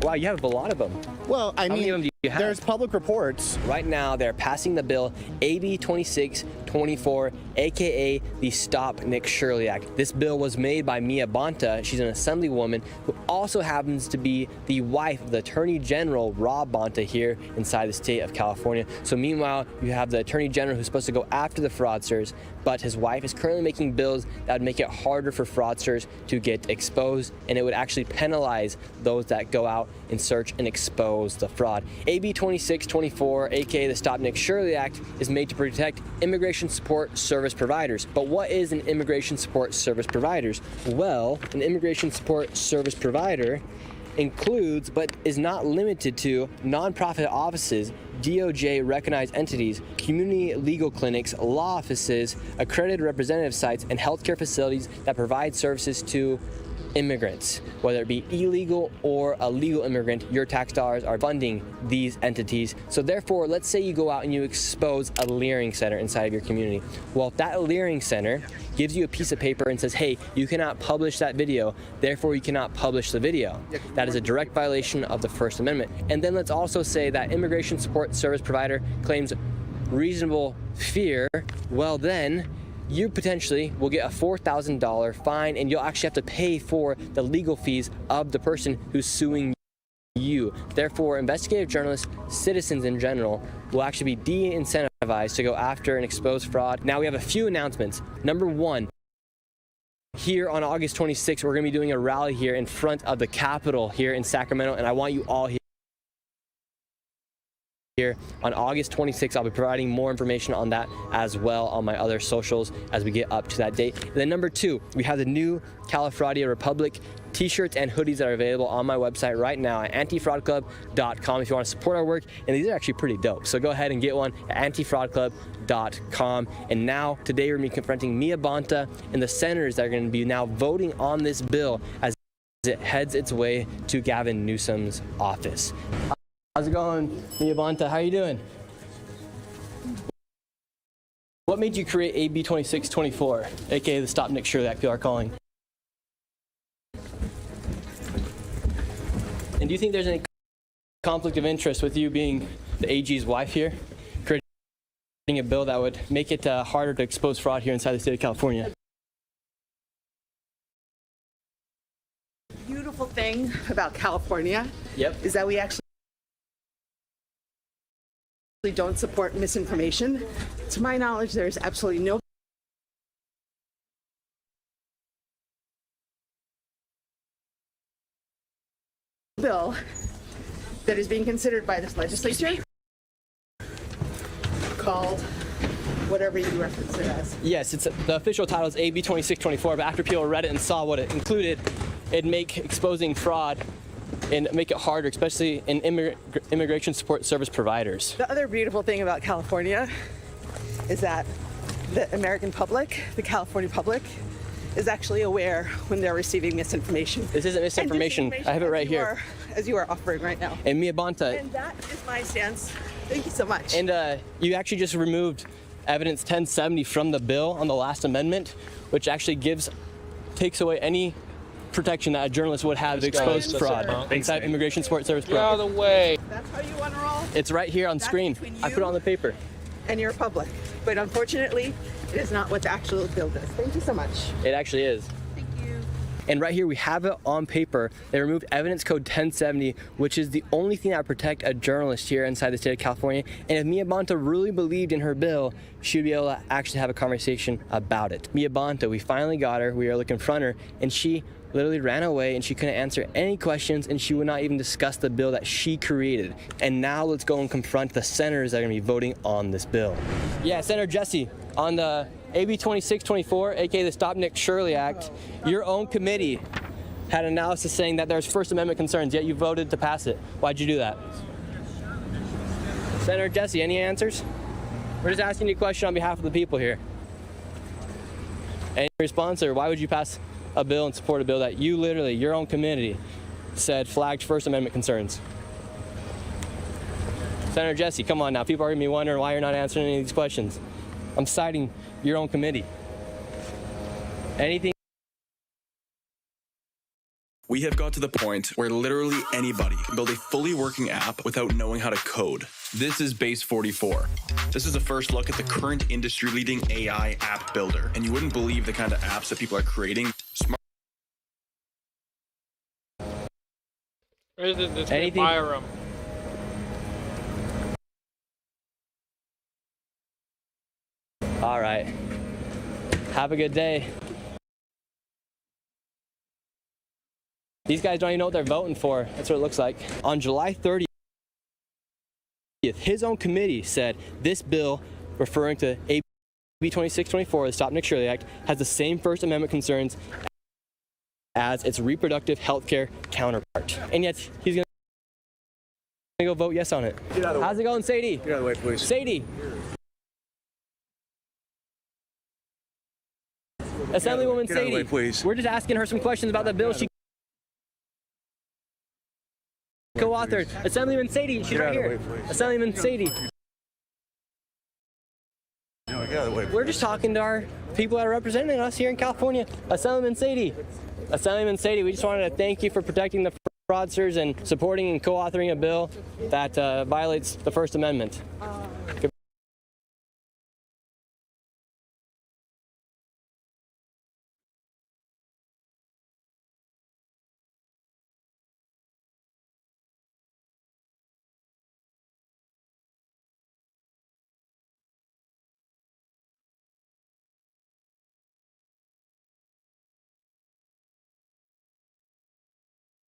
Wow, you have a lot of them. Well, How many of them do you have? There's public reports. Right now, they're passing the bill AB 2624, aka the Stop Nick Shirley Act. This bill was made by Mia Bonta. She's an assemblywoman who also happens to be the wife of the Attorney General, Rob Bonta, here inside the state of California. So meanwhile, you have the Attorney General who's supposed to go after the fraudsters, but his wife is currently making bills that would make it harder for fraudsters to get exposed, and it would actually penalize those that go out and search and expose the fraud. AB 2624, aka the Stop Nick Shirley Act, is made to protect immigration support service providers. But what is an immigration support service provider? Well, an immigration support service provider includes, but is not limited to, nonprofit offices, DOJ recognized entities, community legal clinics, law offices, accredited representative sites, and healthcare facilities that provide services to immigrants. Whether it be illegal or a legal immigrant, your tax dollars are funding these entities. So therefore, let's say you go out and you expose a Leering Center inside of your community. Well, if that Leering Center gives you a piece of paper and says, hey, you cannot publish that video, therefore you cannot publish the video. That is a direct violation of the First Amendment. And then let's also say that immigration support service provider claims reasonable fear. Well then, you potentially will get a $4,000 fine, and you'll actually have to pay for the legal fees of the person who's suing you. Therefore, investigative journalists, citizens in general, will actually be de-incentivized to go after and expose fraud. Now we have a few announcements. Number one, here on August 26th, we're going to be doing a rally here in front of the Capitol here in Sacramento, and I want you all here. On August 26th, I'll be providing more information on that as well on my other socials as we get up to that date. And then number two, we have the new Califraudia Republic t-shirts and hoodies that are available on my website right now at antifraudclub.com if you want to support our work. And these are actually pretty dope. So go ahead and get one at antifraudclub.com. And now, today, we're going to be confronting Mia Bonta and the senators that are going to be now voting on this bill as it heads its way to Gavin Newsom's office. How's it going, Mia Bonta? How are you doing? What made you create AB 2624, aka the Stop Nick Shirley Act people are calling? And do you think there's any conflict of interest with you being the AG's wife here, creating a bill that would make it harder to expose fraud here inside the state of California? Beautiful thing about California is that we actually don't support misinformation. To my knowledge, there is absolutely no bill that is being considered by this legislature called whatever you reference it as. Yes, the official title is AB 2624, but after people read it and saw what it included, it'd make exposing fraud and make it harder, especially in immigration support service providers. The other beautiful thing about California is that the American public, the California public, is actually aware when they're receiving misinformation. This isn't misinformation. I have it right here. As you are offering right now. And Mia Bonta. And that is my stance. Thank you so much. And you actually just removed evidence 1070 from the bill on the last amendment, which actually takes away any protection that a journalist would have to expose fraud inside immigration support service providers. Get out of the way. That's how you want to roll? It's right here on screen. I put it on the paper. And your public. But unfortunately, it is not what the actual bill does. Thank you so much. It actually is. Thank you. And right here we have it on paper. They removed evidence code 1070, which is the only thing that protect a journalist here inside the state of California. And if Mia Bonta really believed in her bill, she would be able to actually have a conversation about it. Mia Bonta, we finally got her. We are looking to confront her, and she literally ran away and she couldn't answer any questions, and she would not even discuss the bill that she created. And now let's go and confront the senators that are going to be voting on this bill. Yeah, Senator Jesse, on the AB 2624, aka the Stop Nick Shirley Act, your own committee had analysis saying that there's First Amendment concerns, yet you voted to pass it. Why'd you do that? Senator Jesse, any answers? We're just asking you a question on behalf of the people here. Any response, or why would you pass a bill and support a bill that you literally, your own committee, said flagged First Amendment concerns? Senator Jesse, come on now. People are going to be wondering why you're not answering any of these questions. I'm citing your own committee. Anything? We have got to the point where literally anybody can build a fully working app without knowing how to code. This is Base 44. This is a first look at the current industry-leading AI app builder, and you wouldn't believe the kind of apps that people are creating. Anything? Fire 'em. All right. Have a good day. These guys don't even know what they're voting for. That's what it looks like. On July 30th, his own committee said this bill, referring to AB 2624, the Stop Nick Shirley Act, has the same First Amendment concerns as its reproductive health care counterpart. And yet, he's going to go vote yes on it. How's it going, Sadie? Get out of the way, please. Sadie. Assemblywoman Sadie, way, please. We're just asking her some questions about the bill she co-authored. Assemblywoman Sadie, she's right here. Assemblywoman Sadie. We're just talking to our people that are representing us here in California. Assemblywoman Sadie. Assemblywoman Sadie, we just wanted to thank you for protecting the fraudsters and supporting and co-authoring a bill that violates the First Amendment.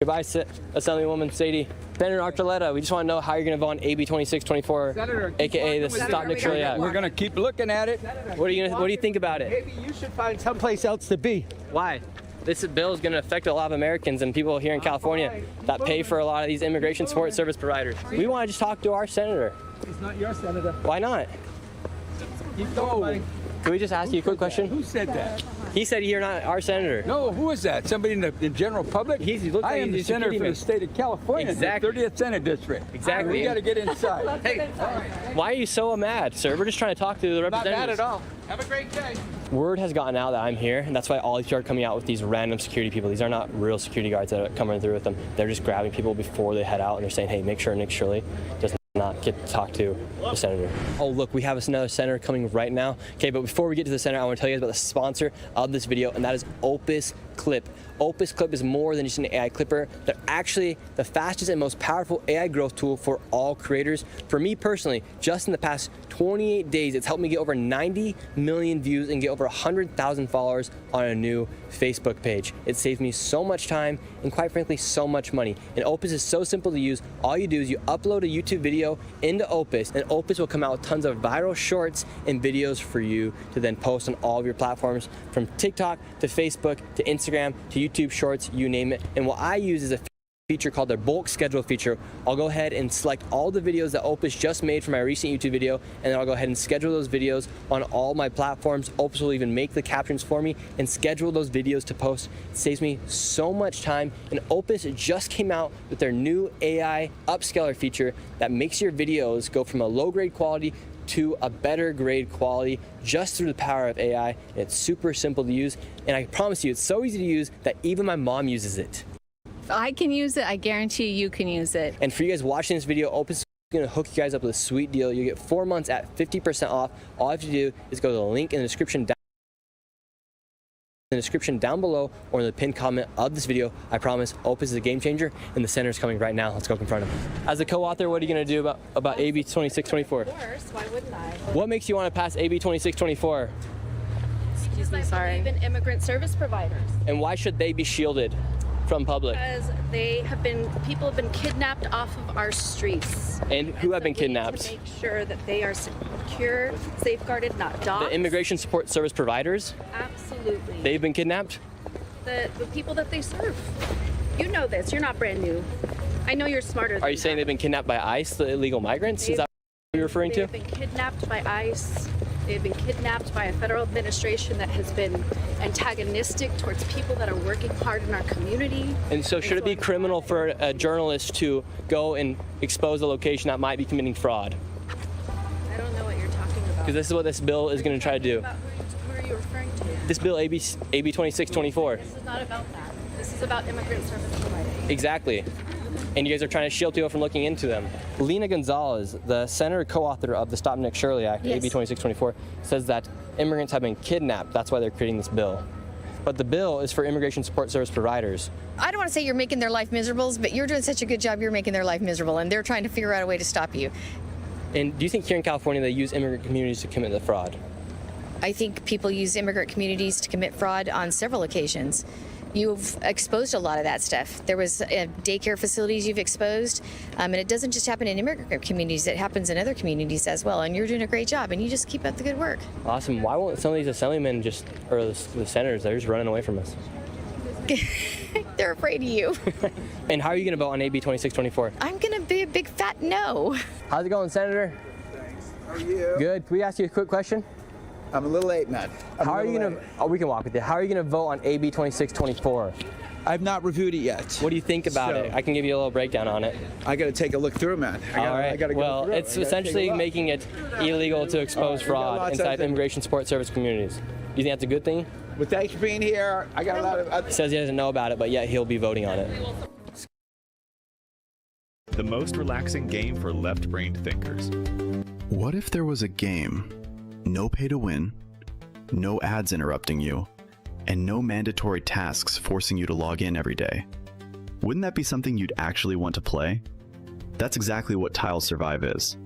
Goodbye, Assemblywoman Sadie. Senator Archuleta, we just want to know how you're going to vote on AB 2624, aka the Stop Nick Shirley Act. We're going to keep looking at it. What do you think about it? Maybe you should find someplace else to be. Why? This bill is going to affect a lot of Americans and people here in California that pay for a lot of these immigration support service providers. We want to just talk to our senator. He's not your senator. Why not? Keep going, buddy. Can we just ask you a quick question? Who said that? He said you're not our senator. No, who is that? Somebody in the general public? He looks I like am he's the a senator security for man. the state of California, Exactly. the 30th Senate District. Exactly. We got to get inside. Hey, why are you so mad, sir? We're just trying to talk to the Not representatives. bad at all. Have a great day. Word has gotten out that I'm here, and that's why all these people are coming out with these random security people. These are not real security guards that are coming through with them. They're just grabbing people before they head out, and they're saying, hey, make sure Nick Shirley does not get to talk to the senator. Oh, look, we have another senator coming right now. Okay, but before we get to the senator, I want to tell you guys about the sponsor of this video, and that is Opus Clip. Opus Clip is more than just an AI clipper. They're actually the fastest and most powerful AI growth tool for all creators. For me personally, just in the past 28 days, it's helped me get over 90 million views and get over 100,000 followers on a new Facebook page. It saves me so much time and quite frankly, so much money. And Opus is so simple to use. All you do is you upload a YouTube video into Opus, and Opus will come out with tons of viral shorts and videos for you to then post on all of your platforms, from TikTok to Facebook to Instagram to YouTube Shorts, you name it. And what I use is a feature called their bulk schedule feature. I'll go ahead and select all the videos that Opus just made for my recent YouTube video, and then I'll go ahead and schedule those videos on all my platforms. Opus will even make the captions for me and schedule those videos to post. It saves me so much time, and Opus just came out with their new AI upscaler feature that makes your videos go from a low grade quality to a better grade quality just through the power of AI. It's super simple to use, and I promise you, it's so easy to use that even my mom uses it. If I can use it, I guarantee you can use it. And for you guys watching this video, Opus is going to hook you guys up with a sweet deal. You get 4 months at 50% off. All you have to do is go to the link in the description down below or in the pinned comment of this video. I promise Opus is a game changer, and the senator's coming right now. Let's go confront him. As a co-author, what are you going to do about AB 2624? Of course, why wouldn't I? What makes you want to pass AB 2624? Excuse me, sorry. I believe in immigrant service providers. And why should they be shielded from public? Because people have been kidnapped off of our streets. And who have been kidnapped? To make sure that they are secure, safeguarded, not dogs. The immigration support service providers? Absolutely. They've been kidnapped? The people that they serve. You know this, you're not brand new. I know you're smarter than Are you saying they've been kidnapped by ICE, the illegal migrants? Is that what you're referring to? They've been kidnapped by ICE. They've been kidnapped by a federal administration that has been antagonistic towards people that are working hard in our community. And so should it be criminal for a journalist to go and expose a location that might be committing fraud? I don't know what you're talking about. Because this is what this bill is going to try to do. Who are you referring to? This bill, AB 2624. This is not about that. This is about immigrant service providers. Exactly. And you guys are trying to shield people from looking into them. Lena Gonzalez, the senator co-author of the Stop Nick Shirley Act, Yes. AB 2624, says that immigrants have been kidnapped. That's why they're creating this bill. But the bill is for immigration support service providers. I don't want to say you're making their life miserable, but you're doing such a good job, you're making their life miserable, and they're trying to figure out a way to stop you. And do you think here in California they use immigrant communities to commit the fraud? I think people use immigrant communities to commit fraud on several occasions. You've exposed a lot of that stuff. There was daycare facilities you've exposed, and it doesn't just happen in immigrant communities, it happens in other communities as well, and you're doing a great job, and you just keep up the good work. Awesome. Why won't some of these assemblymen or the senators, they're just running away from us? They're afraid of you. And how are you going to vote on AB 2624? I'm going to be a big fat no. How's it going, Senator? How are you? Good. Can we ask you a quick question? I'm a little late, man. How are you going to, we can walk with you. How are you going to vote on AB 2624? I've not reviewed it yet. What do you think about it? I can give you a little breakdown on it. I got to take a look through, man. All right. Well, go it's essentially making it illegal to expose fraud inside immigration support service communities. Do you think that's a good thing? Well, thanks for being here. I got a lot of... He says he doesn't know about it, but yet he'll be voting on it. The most relaxing game for left-brained thinkers. What if there was a game? No pay to win, no ads interrupting you, and no mandatory tasks forcing you to log in every day. Wouldn't that be something you'd actually want to play? That's exactly what Tile Survive is.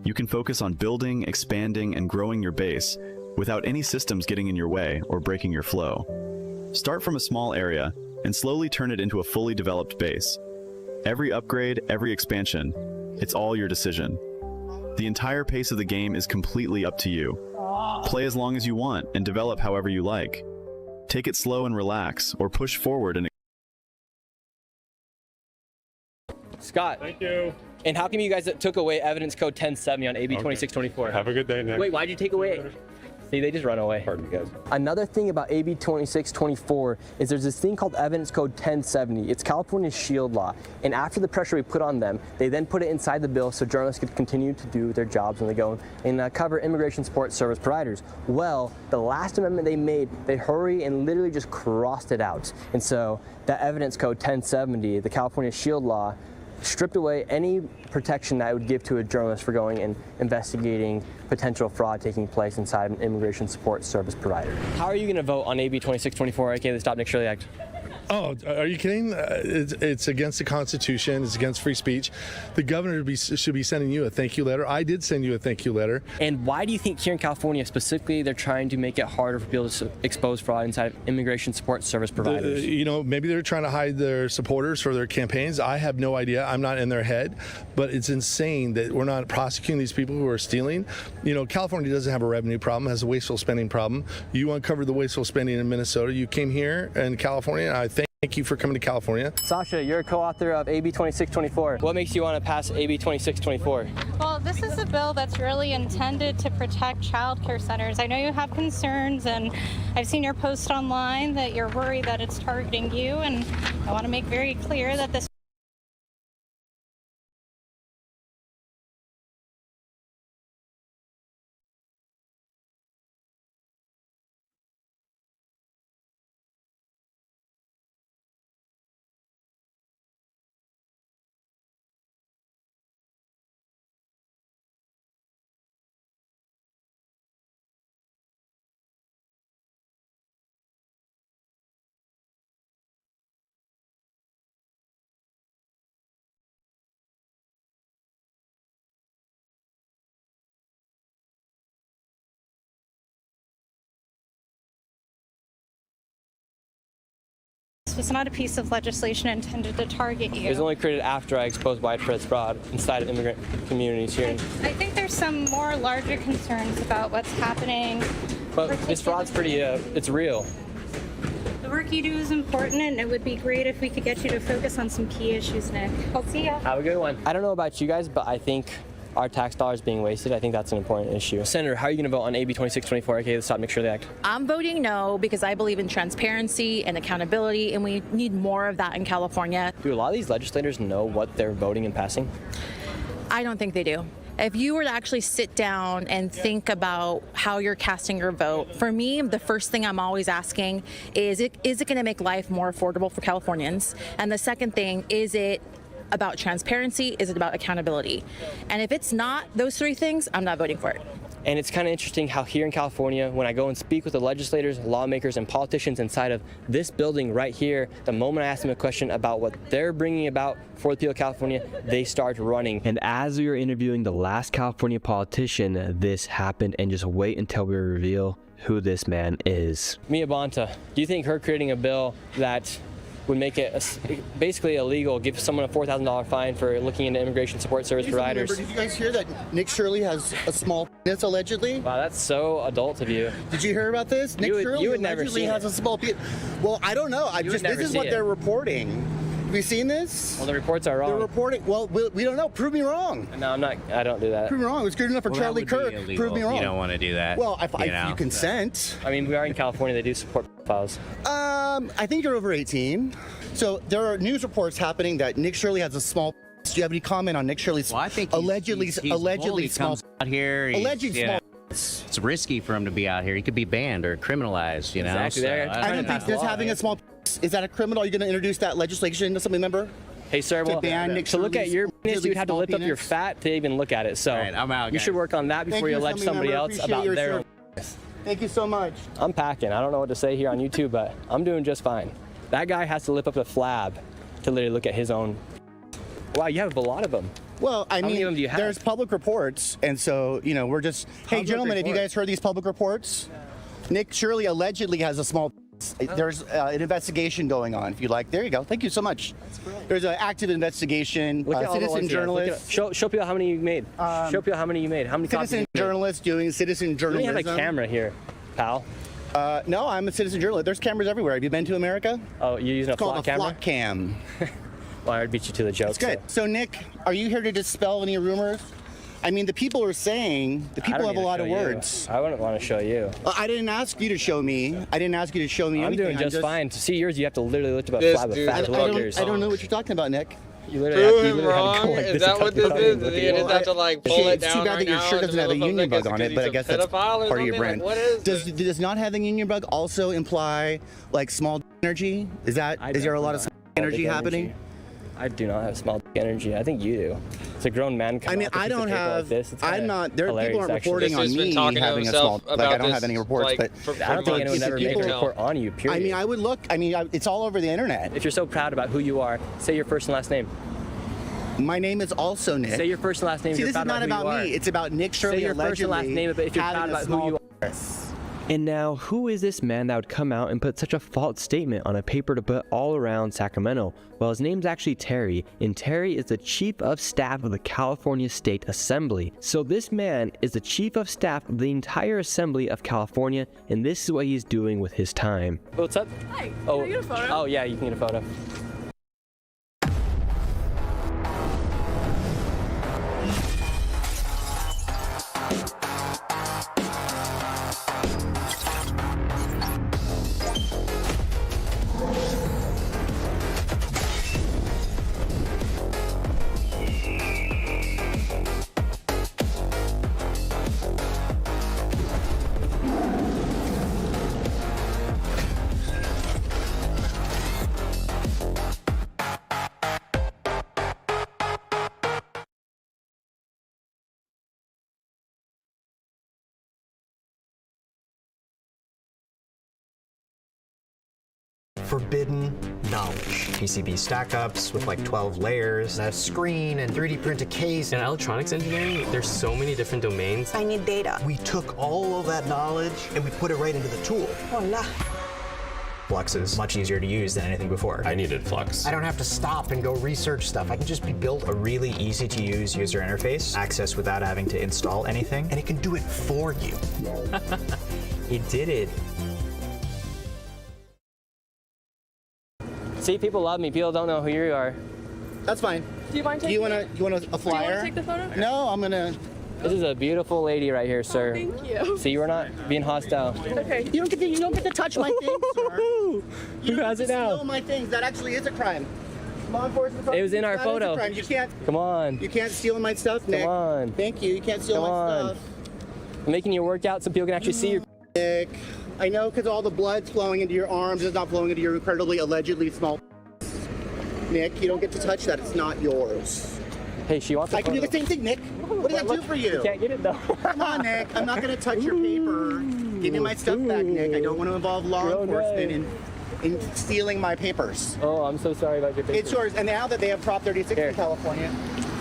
You can focus on building, expanding, and growing your base without any systems getting in your way or breaking your flow. Start from a small area and slowly turn it into a fully developed base. Every upgrade, every expansion, it's all your decision. The entire pace of the game is completely up to you. Play as long as you want and develop however you like. Take it slow and relax, or push forward and... Scott. Thank you. And how come you guys took away evidence code 1070 on AB 2624? Have a good day, Nick. Wait, why'd you take away See, they just run away. Pardon me, guys. Another thing about AB 2624 is there's this thing called Evidence Code 1070. It's California's SHIELD law. And after the pressure we put on them, they then put it inside the bill so journalists could continue to do their jobs when they go and cover immigration support service providers. Well, the last amendment they made, they hurry and literally just crossed it out. And so that Evidence Code 1070, the California SHIELD law, stripped away any protection that it would give to a journalist for going and investigating potential fraud taking place inside an immigration support service provider. How are you going to vote on AB 2624, aka the Stop Nick Shirley Act? Oh, are you kidding? It's against the Constitution. It's against free speech. The governor should be sending you a thank you letter. I did send you a thank you letter. And why do you think here in California specifically they're trying to make it harder for people to expose fraud inside of immigration support service providers? Maybe they're trying to hide their supporters for their campaigns. I have no idea. I'm not in their head. But it's insane that we're not prosecuting these people who are stealing. California doesn't have a revenue problem. It has a wasteful spending problem. You uncovered the wasteful spending in Minnesota. You came here in California, and I thank you for coming to California. Sasha, you're a co-author of AB 2624. What makes you want to pass AB 2624? Well, this is a bill that's really intended to protect child care centers. I know you have concerns, and I've seen your post online that you're worried that it's targeting you, and I want to make very clear that this was not a piece of legislation intended to target you. It was only created after I exposed widespread fraud inside of immigrant communities here. I think there's some more larger concerns about what's happening. But this fraud's pretty, it's real. The work you do is important, and it would be great if we could get you to focus on some key issues, Nick. I'll see ya. Have a good one. I don't know about you guys, but I think our tax dollars being wasted, I think that's an important issue. Senator, how are you going to vote on AB 2624, aka the Stop Nick Shirley Act? I'm voting no because I believe in transparency and accountability, and we need more of that in California. Do a lot of these legislators know what they're voting and passing? I don't think they do. If you were to actually sit down and think about how you're casting your vote, for me, the first thing I'm always asking is it going to make life more affordable for Californians? And the second thing, is it about transparency? Is it about accountability? And if it's not those three things, I'm not voting for it. And it's kind of interesting how here in California, when I go and speak with the legislators, lawmakers, and politicians inside of this building right here, the moment I ask them a question about what they're bringing about for the people of California, they start running. And as we were interviewing the last California politician, this happened, and just wait until we reveal who this man is. Mia Bonta, do you think her creating a bill that would make it basically illegal, give someone a $4,000 fine for looking into immigration support service providers? Did you guys hear that Nick Shirley has a small penis allegedly? Wow, that's so adult of you. Did you hear about this? Nick Shirley allegedly has a small penis. Well, I don't know. This is what they're reporting. Have you seen this? Well, the reports are wrong. They're reporting. Well, we don't know. Prove me wrong. No, I'm not. I don't do that. Prove me wrong. It was good enough for Charlie Kirk. Prove me wrong. You don't want to do that. Well, if you consent. I mean, we are in California. They do support pedophiles. I think you're over 18. So there are news reports happening that Nick Shirley has a small. Do you have any comment on Nick Shirley's allegedly small? Out here, alleged small. It's risky for him to be out here. He could be banned or criminalized. You know. Exactly. So, I don't think there's having a small. Is that a criminal? Are you going to introduce that legislation, Assembly member? Hey, sir, well, to look at your penis, you'd have to lift up your fat to even look at it. So I'm out, you should work on that before you allege somebody else about their own. Thank you so much. I'm packing. I don't know what to say here on YouTube, but I'm doing just fine. That guy has to lift up a flab to literally look at his own. Wow, you have a lot of them. Well, I How many of them mean, do you have? there's public reports, and so, we're just, hey, gentlemen, have you guys heard these public reports? Nick Shirley allegedly has a small. There's an investigation going on, if you like. There you go. Thank you so much. There's an active investigation. Look at all the Citizen ones here. journalists. Show people how many you made. Show people how many you made. How many copies Citizen you made. journalists doing citizen journalism. You don't have a camera here, pal. No, I'm a citizen journalist. There's cameras everywhere. Have you been to America? Oh, you're using a flock camera? Flock cam. Well, I would beat you to the joke. It's good. So, Nick, are you here to dispel any rumors I mean, the people are saying, the people have a lot of words. I wouldn't want to show you. I didn't ask you to show me. I didn't ask you to show me I'm anything. doing just fine. To see yours, you have to literally lift up a This flap of dude fat. is Look at yours. I don't know what you're talking about, Nick. You literally Prove have him to go wrong? like Is this that what this is? Does he just have to like pull it It's down too bad right that your now shirt in doesn't the have a middle of union public bug on it, because but I he's guess a that's pedophile or part of your something? brand. Like, what is this? Does not having union bug also imply like small energy? Is there a lot of small energy happening? I do not have small energy. I think you do. It's a grown man. I mean, I don't have. I'm not. There people aren't reporting on me having a small. Like I don't have any reports, but I don't think anyone ever made a report on you. Period. I mean, I would look. I mean, it's all over the internet. If you're so proud about who you are, say your first and last name. My name is also Nick. Say your first and last name. See, this is not about me. It's about Nick Shirley. Say your first and last name, but if you're proud about who you are. And now, who is this man that would come out and put such a false statement on a paper to put all around Sacramento? Well, his name's actually Terry, and Terry is the Chief of Staff of the California State Assembly. So this man is the Chief of Staff of the entire Assembly of California, and this is what he's doing with his time. What's up? Hi, oh, can I get a photo? Oh yeah, you can get a photo. Forbidden knowledge. PCB stack-ups with like 12 layers, a screen, and 3D print a case. In electronics engineering, there's so many different domains. I need data. We took all of that knowledge and we put it right into the tool. Voila. Flux is much easier to use than anything before. I needed Flux. I don't have to stop and go research stuff. I can just build a really easy to use user interface, access without having to install anything, and it can do it for you. It did it. See, people love me. People don't know who you are. That's fine. Do you mind taking You want a flyer? Do you want to take the photo? No, I'm gonna. This is a beautiful lady right here, sir. Thank you. See, we're not being hostile. Okay. You don't get to touch my things, sir. Who has it now? Steal my things. That actually is a crime. Law enforcement. It was in our that is a photo. crime. You can't. Come on. You can't steal my stuff, Nick. Come on. Thank you. You can't steal Come my on. stuff. I'm making you work out so people can actually see your. Nick, I know because all the blood's flowing into your arms. It's not flowing into your incredibly, allegedly small. Nick, you don't get to touch that. It's not yours. Hey, she wants. I can do the same thing, Nick. What did I do for you? You can't get it though. Come on, Nick. I'm not gonna touch your paper. Give me my stuff back, Nick. I don't want to involve law enforcement in stealing my papers. Oh, I'm so sorry about your papers. It's yours. And now that they have Prop 36 in California,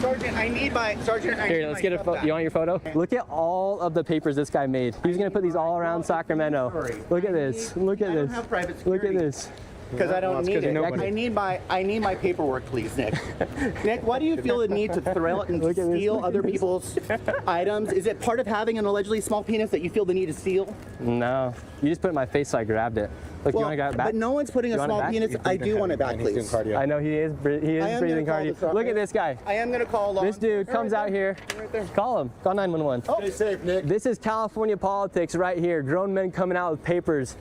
Sergeant, I need my Sergeant. Here, let's get a photo. You want your photo? Look at all of the papers this guy made. He's gonna put these all around Sacramento. Look at this. Look at I this. don't have private Look security. at this. Because I don't need it. I need my paperwork, please, Nick. Nick, why do you feel the need to thrill and steal other people's items? Is it part of having an allegedly small penis that you feel the need to steal? No, you just put it in my face, so I grabbed it. Look, you want to grab it back? But no one's putting a small penis. I do want it back, please. I know he is breathing cardio. Look at this guy. I am gonna call law. This dude comes out here. Call him. Call 911. Oh, stay safe, Nick. This is California politics right here. Grown men coming out with papers.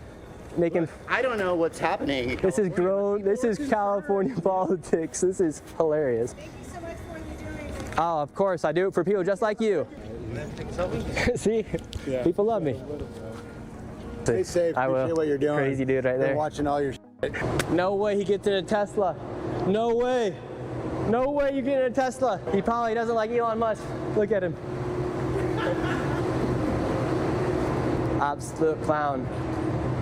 Making. I don't know what's happening. This is grown. This is California politics. This is hilarious. Thank you so much for what you're doing. Oh, of course, I do it for people just like you. See, people love me. Stay safe. I will. Appreciate what you're doing. Crazy dude right there. Been watching all your No way he gets in a Tesla. No way. No way you get in a Tesla. He probably doesn't like Elon Musk. Look at him. Absolute clown.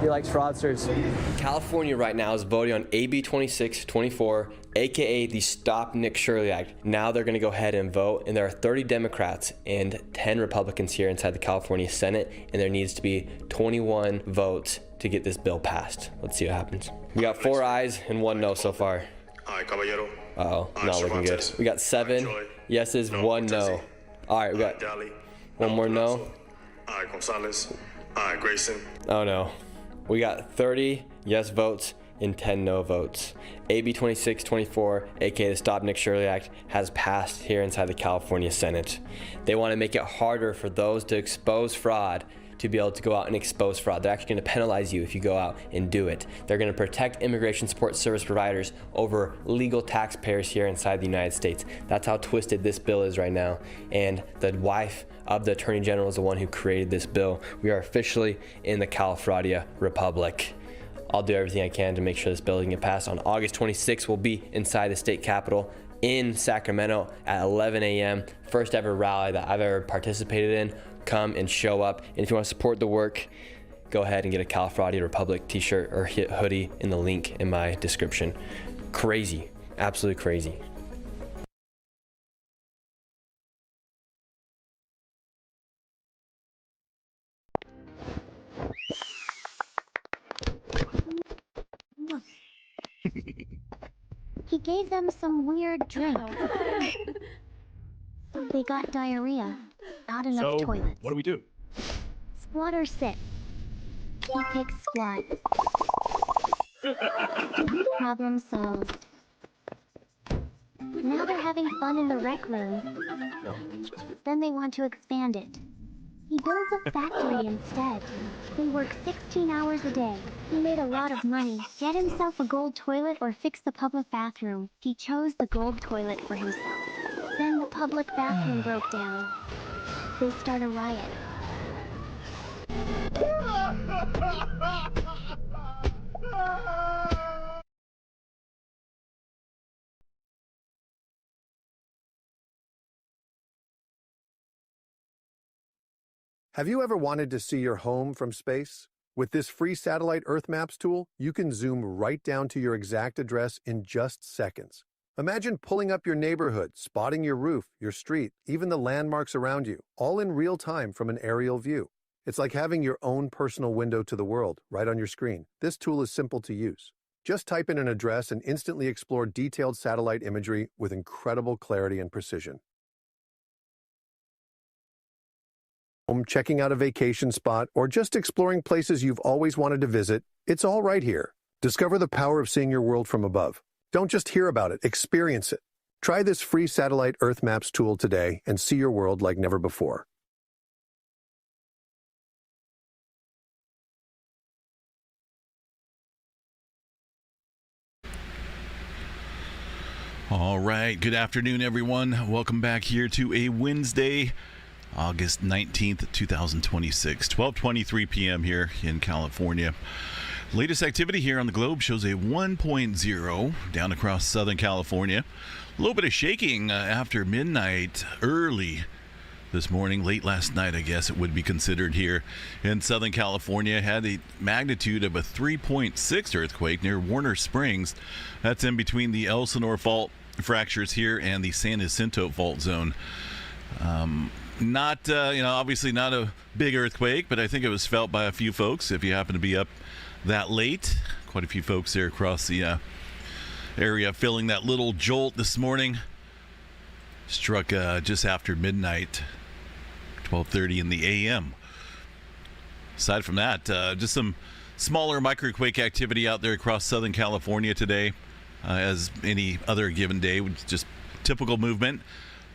He likes fraudsters. California right now is voting on AB 2624, aka the Stop Nick Shirley Act. Now they're going to go ahead and vote, and there are 30 Democrats and 10 Republicans here inside the California Senate, and there needs to be 21 votes to get this bill passed. Let's see what happens. We got 4 ayes and 1 no so far. Uh-oh, not looking good. We got 7 yeses, 1 no. All right, we got 1 more no. Gonzalez. Grayson. Oh no. We got 30 yes votes and 10 no votes. AB 2624, aka the Stop Nick Shirley Act, has passed here inside the California Senate. They want to make it harder for those to expose fraud to be able to go out and expose fraud. They're actually going to penalize you if you go out and do it. They're going to protect immigration support service providers over legal taxpayers here inside the United States. That's how twisted this bill is right now. And the wife of the Attorney General is the one who created this bill. We are officially in the Califradia Republic. I'll do everything I can to make sure this bill can get passed. On August 26th, we'll be inside the state capitol in Sacramento at 11 a.m. First ever rally that I've ever participated in. Come and show up. And if you want to support the work, go ahead and get a Califradia Republic t-shirt or hoodie in the link in my description. Crazy, absolutely crazy. He gave them some weird drink. They got diarrhea. Not enough toilets. What do we do? Squat or sit? He picks squat. Problem solved. Now they're having fun in the rec room. Then they want to expand it. He builds a factory instead. They work 16 hours a day. He made a lot of money. Get himself a gold toilet or fix the public bathroom. He chose the gold toilet for himself. Then the public bathroom broke down. They start a riot. Have you ever wanted to see your home from space? With this free satellite Earth Maps tool, you can zoom right down to your exact address in just seconds. Imagine pulling up your neighborhood, spotting your roof, your street, even the landmarks around you, all in real time from an aerial view. It's like having your own personal window to the world right on your screen. This tool is simple to use. Just type in an address and instantly explore detailed satellite imagery with incredible clarity and precision. Checking out a vacation spot, or just exploring places you've always wanted to visit, it's all right here. Discover the power of seeing your world from above. Don't just hear about it, experience it. Try this free satellite Earth Maps tool today and see your world like never before. All right. Good afternoon, everyone. Welcome back here to a Wednesday, August 19th, 2026, 12:23 p.m. here in California. Latest activity here on the globe shows a 1.0 down across Southern California. A little bit of shaking after midnight early this morning, late last night, I guess it would be considered here in Southern California. Had a magnitude of a 3.6 earthquake near Warner Springs. That's in between the Elsinore Fault fractures here and the San Jacinto Fault Zone. Not, obviously not a big earthquake, but I think it was felt by a few folks. If you happen to be up that late, quite a few folks there across the area feeling that little jolt this morning. Struck just after midnight, 12:30 in the a.m. Aside from that, just some smaller microquake activity out there across Southern California today, as any other given day, just typical movement.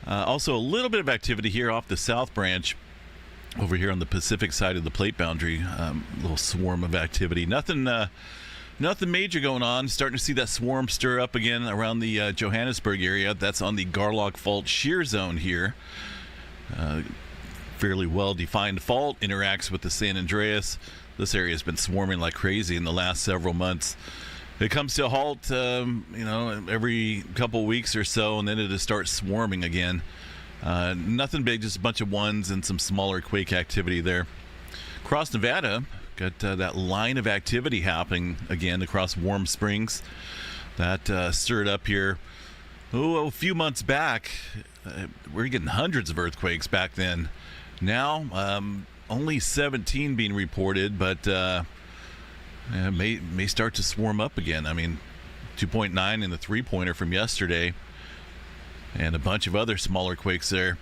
Also, a little bit of activity here off the South Branch, over here on the Pacific side of the plate boundary. A little swarm of activity. Nothing major going on. Starting to see that swarm stir up again around the Johannesburg area. That's on the Garlock Fault shear zone here. Fairly well-defined fault interacts with the San Andreas. This area has been swarming like crazy in the last several months. It comes to a halt, every couple weeks or so, and then it just starts swarming again. Nothing big, just a bunch of ones and some smaller quake activity there. Across Nevada, got that line of activity happening again across Warm Springs. That stirred up here, a few months back. We're getting hundreds of earthquakes back then. Now, only 17 being reported, but may start to swarm up again. I mean, 2.9 in the three-pointer from yesterday. And a bunch of other smaller quakes there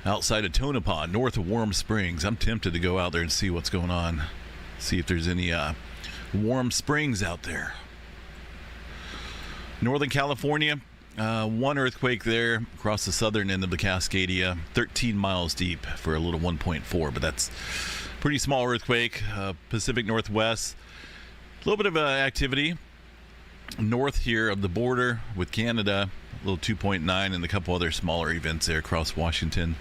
outside of Tonopah, north of Warm Springs. I'm tempted to go out there and see what's going on. See if there's any Warm Springs out there. Northern California, one earthquake there across the southern end of the Cascadia, 13 miles deep for a little 1.4, but that's pretty small earthquake. Pacific Northwest, a little bit of activity north here of the border with Canada, a little 2.9, and a couple other smaller events there across Washington.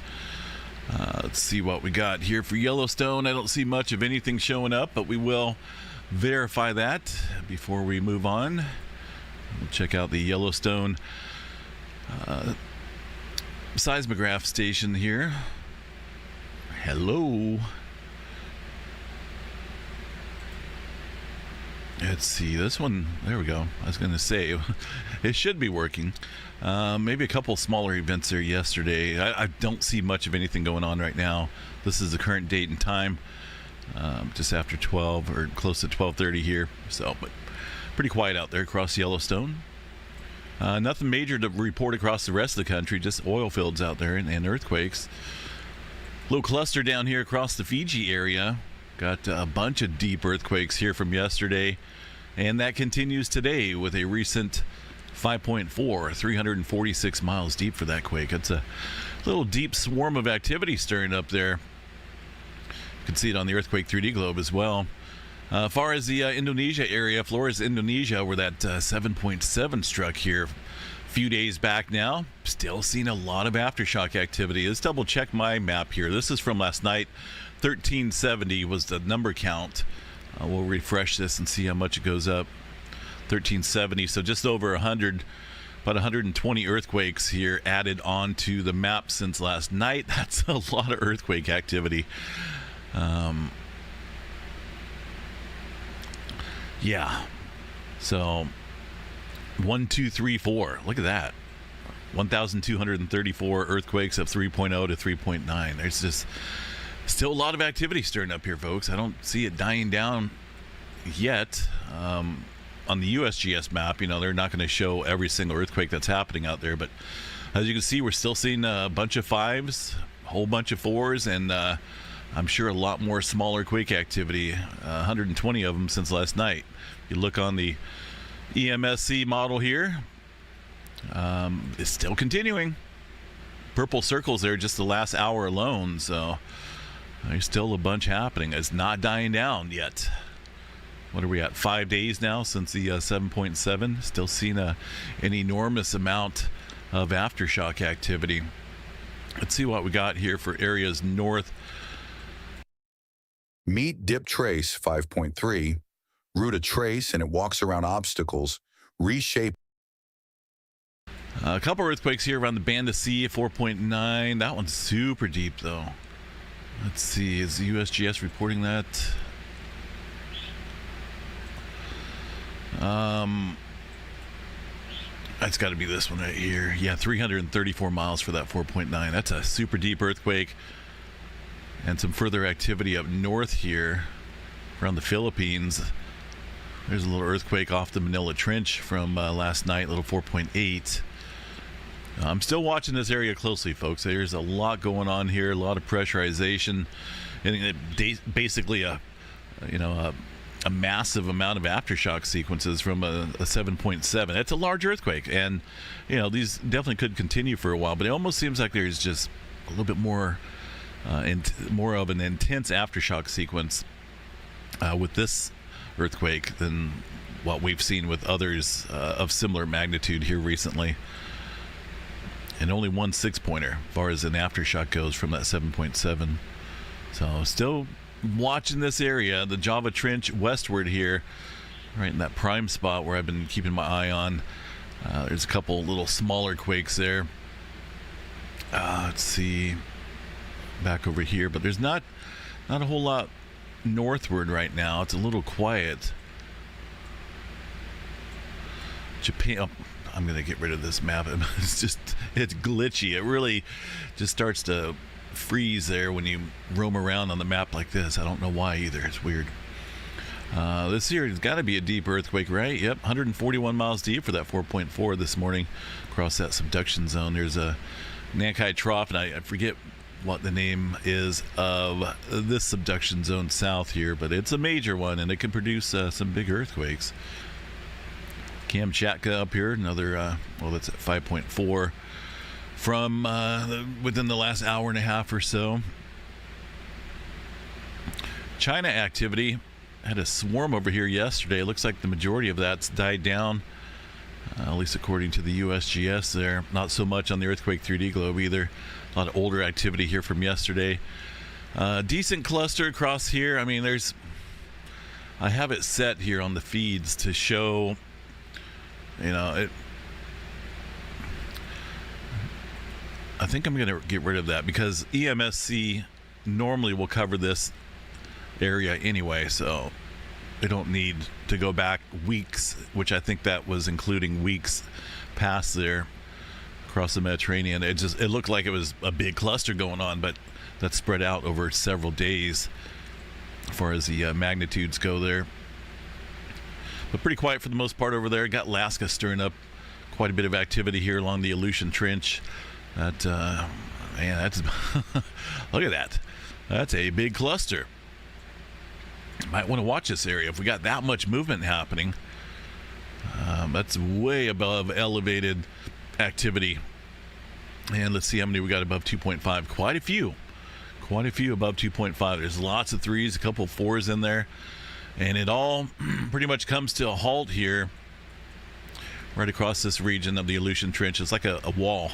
Let's see what we got here for Yellowstone. I don't see much of anything showing up, but we will verify that before we move on. We'll check out the Yellowstone seismograph station here. Hello. Let's see, this one, there we go. I was going to say, it should be working. Maybe a couple smaller events there yesterday. I don't see much of anything going on right now. This is the current date and time, just after 12 or close to 12:30 here. So, but pretty quiet out there across Yellowstone. Nothing major to report across the rest of the country, just oil fields out there and earthquakes. Little cluster down here across the Fiji area. Got a bunch of deep earthquakes here from yesterday, and that continues today with a recent 5.4, 346 miles deep for that quake. It's a little deep swarm of activity stirring up there. You can see it on the Earthquake 3D globe as well. As far as the Indonesia area, Flores, Indonesia, where that 7.7 struck here a few days back now, still seeing a lot of aftershock activity. Let's double check my map here. This is from last night. 1370 was the number count. We'll refresh this and see how much it goes up. 1370, so just over 100, about 120 earthquakes here added on to the map since last night. That's a lot of earthquake activity. Yeah, so 1, 2, 3, 4. Look at that. 1,234 earthquakes of 3.0 to 3.9. There's just still a lot of activity stirring up here, folks. I don't see it dying down yet. On the USGS map, you know, they're not going to show every single earthquake that's happening out there, but as you can see, we're still seeing a bunch of 5s, a whole bunch of 4s, and I'm sure a lot more smaller quake activity, 120 of them since last night. You look on the EMSC model here, it's still continuing. Purple circles there just the last hour alone, so there's still a bunch happening. It's not dying down yet. What are we at? 5 days now since the 7.7. Still seeing an enormous amount of aftershock activity. Let's see what we got here for areas north. Meet Dip Trace 5.3. Route a trace and it walks around obstacles. Reshape. A couple earthquakes here around the Banda Sea, 4.9. That one's super deep though. Let's see, is the USGS reporting that? That's got to be this one right here. Yeah, 334 miles for that 4.9. That's a super deep earthquake. And some further activity up north here around the Philippines. There's a little earthquake off the Manila Trench from last night, little 4.8. I'm still watching this area closely, folks. There's a lot going on here, a lot of pressurization, and basically a massive amount of aftershock sequences from a 7.7. It's a large earthquake, and these definitely could continue for a while, but it almost seems like there's just a little bit more more of an intense aftershock sequence with this earthquake than what we've seen with others of similar magnitude here recently. And only one 6-pointer as far as an aftershock goes from that 7.7. So still watching this area, the Java Trench westward here, right in that prime spot where I've been keeping my eye on. There's a couple little smaller quakes there. Let's see, back over here, but there's not a whole lot northward right now. It's a little quiet. Japan. I'm gonna get rid of this map. It's glitchy. It really just starts to freeze there when you roam around on the map like this. I don't know why either. It's weird. This here has got to be a deep earthquake, right? Yep, 141 miles deep for that 4.4 this morning across that subduction zone. There's a Nankai Trough, and I forget what the name is of this subduction zone south here, but it's a major one, and it can produce some big earthquakes. Kamchatka up here, another, that's at 5.4 from within the last hour and a half or so. China activity had a swarm over here yesterday. It looks like the majority of that's died down, at least according to the USGS there. Not so much on the Earthquake 3D globe either. A lot of older activity here from yesterday. Decent cluster across here. I mean, I have it set here on the feeds to show, I think I'm going to get rid of that because EMSC normally will cover this area anyway, so they don't need to go back weeks, which I think that was including weeks past there across the Mediterranean. It looked like it was a big cluster going on, but that's spread out over several days as far as the magnitudes go there. But pretty quiet for the most part over there. Got Alaska stirring up quite a bit of activity here along the Aleutian Trench. That's look at that. That's a big cluster. Might want to watch this area if we got that much movement happening. That's way above elevated activity. And let's see how many we got above 2.5. Quite a few above 2.5. There's lots of 3s, a couple of 4s in there, and it all pretty much comes to a halt here right across this region of the Aleutian Trench. It's like a wall.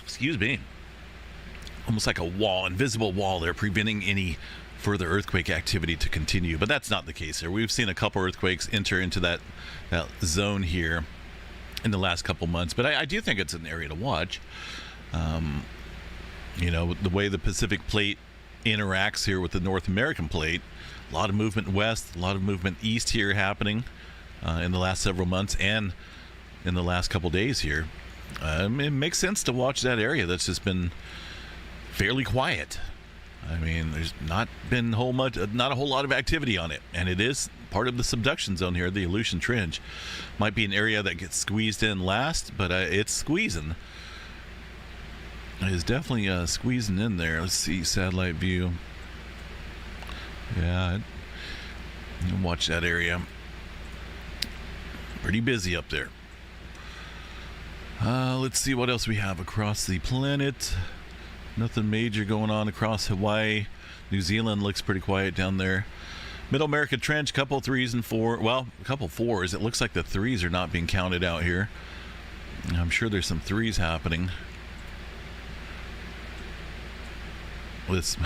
Excuse me. Almost like a wall, invisible wall there, preventing any further earthquake activity to continue. But that's not the case here. We've seen a couple earthquakes enter into that zone here in the last couple months. But I do think it's an area to watch. The way the Pacific Plate interacts here with the North American Plate, a lot of movement west, a lot of movement east here happening in the last several months and in the last couple days here. It makes sense to watch that area that's just been fairly quiet. I mean, there's not a whole lot of activity on it, and it is part of the subduction zone here, the Aleutian Trench. Might be an area that gets squeezed in last, but it's squeezing. It is definitely squeezing in there. Let's see, satellite view. Yeah, you can watch that area. Pretty busy up there. Let's see what else we have across the planet. Nothing major going on across Hawaii. New Zealand looks pretty quiet down there. Middle America Trench, couple 3s and 4. Well, a couple 4s. It looks like the 3s are not being counted out here. I'm sure there's some 3s happening. This.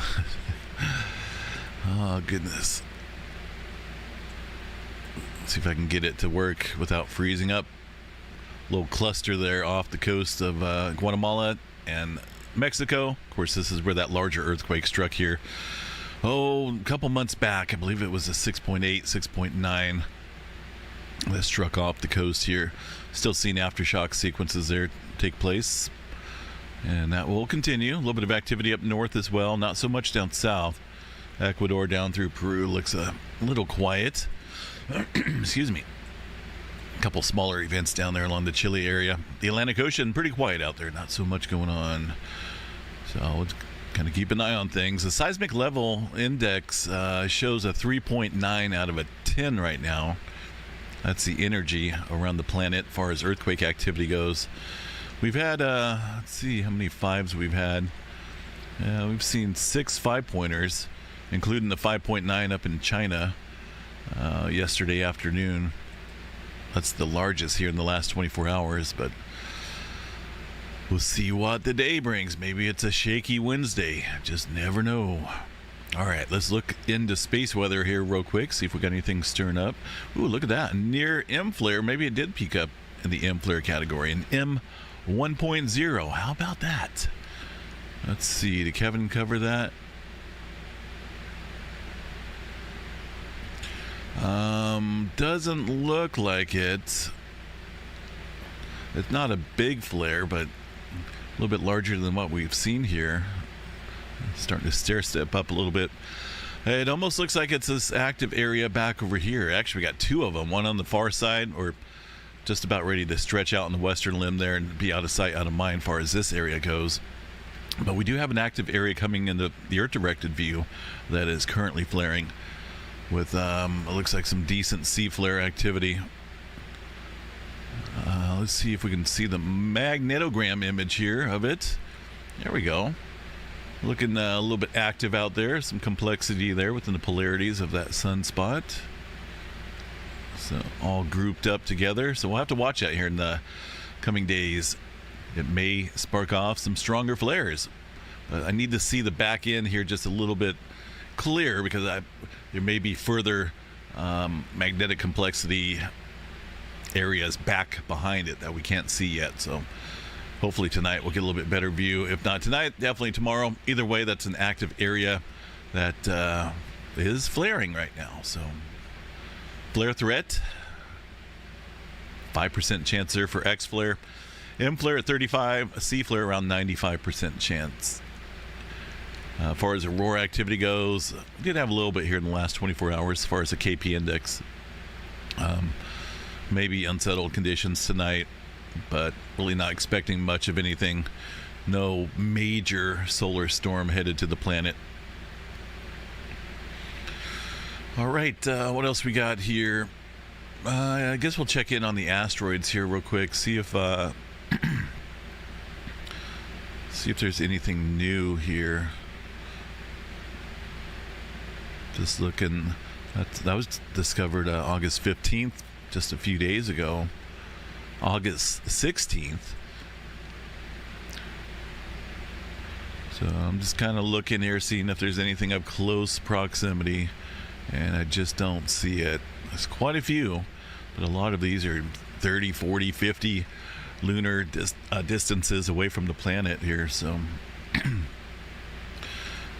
Oh, goodness. Let's see if I can get it to work without freezing up. Little cluster there off the coast of Guatemala and Mexico. Of course, this is where that larger earthquake struck here. A couple months back. I believe it was a 6.8, 6.9 that struck off the coast here. Still seeing aftershock sequences there take place. And that will continue. A little bit of activity up north as well. Not so much down south. Ecuador down through Peru looks a little quiet. Excuse me. A couple smaller events down there along the Chile area. The Atlantic Ocean, pretty quiet out there. Not so much going on. So let's kind of keep an eye on things. The seismic level index shows a 3.9 out of a 10 right now. That's the energy around the planet as far as earthquake activity goes. We've had, let's see how many 5s we've had. We've seen 6 5-pointers, including the 5.9 up in China yesterday afternoon. That's the largest here in the last 24 hours, but we'll see what the day brings. Maybe it's a shaky Wednesday. Just never know. All right, let's look into space weather here real quick, see if we got anything stirring up. Ooh, look at that. Near M flare. Maybe it did peak up in the M flare category. An M 1.0. How about that? Let's see. Did Kevin cover that? Doesn't look like it. It's not a big flare, but a little bit larger than what we've seen here. Starting to stair step up a little bit. It almost looks like it's this active area back over here. Actually, we got 2 of them. One on the far side, or just about ready to stretch out on the western limb there and be out of sight, out of mind as far as this area goes. But we do have an active area coming into the Earth-directed view that is currently flaring with, it looks like some decent C flare activity Let's see if we can see the magnetogram image here of it. There we go. Looking a little bit active out there. Some complexity there within the polarities of that sunspot. So all grouped up together. So we'll have to watch that here in the coming days. It may spark off some stronger flares. But I need to see the back end here just a little bit clear, because there may be further magnetic complexity areas back behind it that we can't see yet. So hopefully tonight we'll get a little bit better view. If not tonight, definitely tomorrow. Either way, that's an active area that is flaring right now. So flare threat, 5% chance there for X flare. M flare at 35, C flare around 95% chance. As far as aurora activity goes, we did have a little bit here in the last 24 hours as far as the KP index. Maybe unsettled conditions tonight, but really not expecting much of anything. No major solar storm headed to the planet. All right, what else we got here? I guess we'll check in on the asteroids here real quick, see if see if there's anything new here. Just looking, that was discovered August 15th, just a few days ago. August 16th. So I'm just kind of looking here, seeing if there's anything up close proximity, and I just don't see it. There's quite a few, but a lot of these are 30, 40, 50 lunar distances away from the planet here, so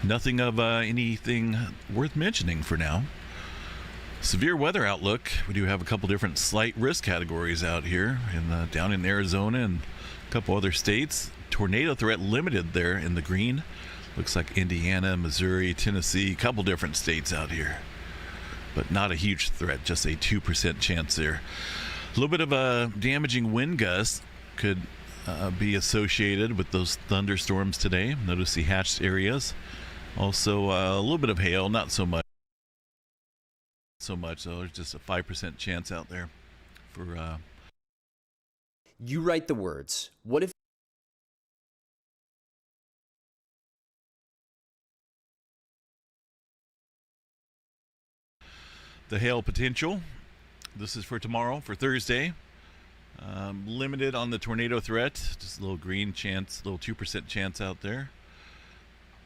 nothing of anything worth mentioning for now. Severe weather outlook. We do have a couple different slight risk categories out here down in Arizona and a couple other states. Tornado threat limited there in the green. Looks like Indiana, Missouri, Tennessee, a couple different states out here, but not a huge threat, just a 2% chance there. A little bit of a damaging wind gust could be associated with those thunderstorms today. Notice the hatched areas. Also a little bit of hail, not so much. So there's just a 5% chance out there for You write the words. What if the hail potential? This is for tomorrow, for Thursday. Limited on the tornado threat, just a little green chance, little 2% chance out there.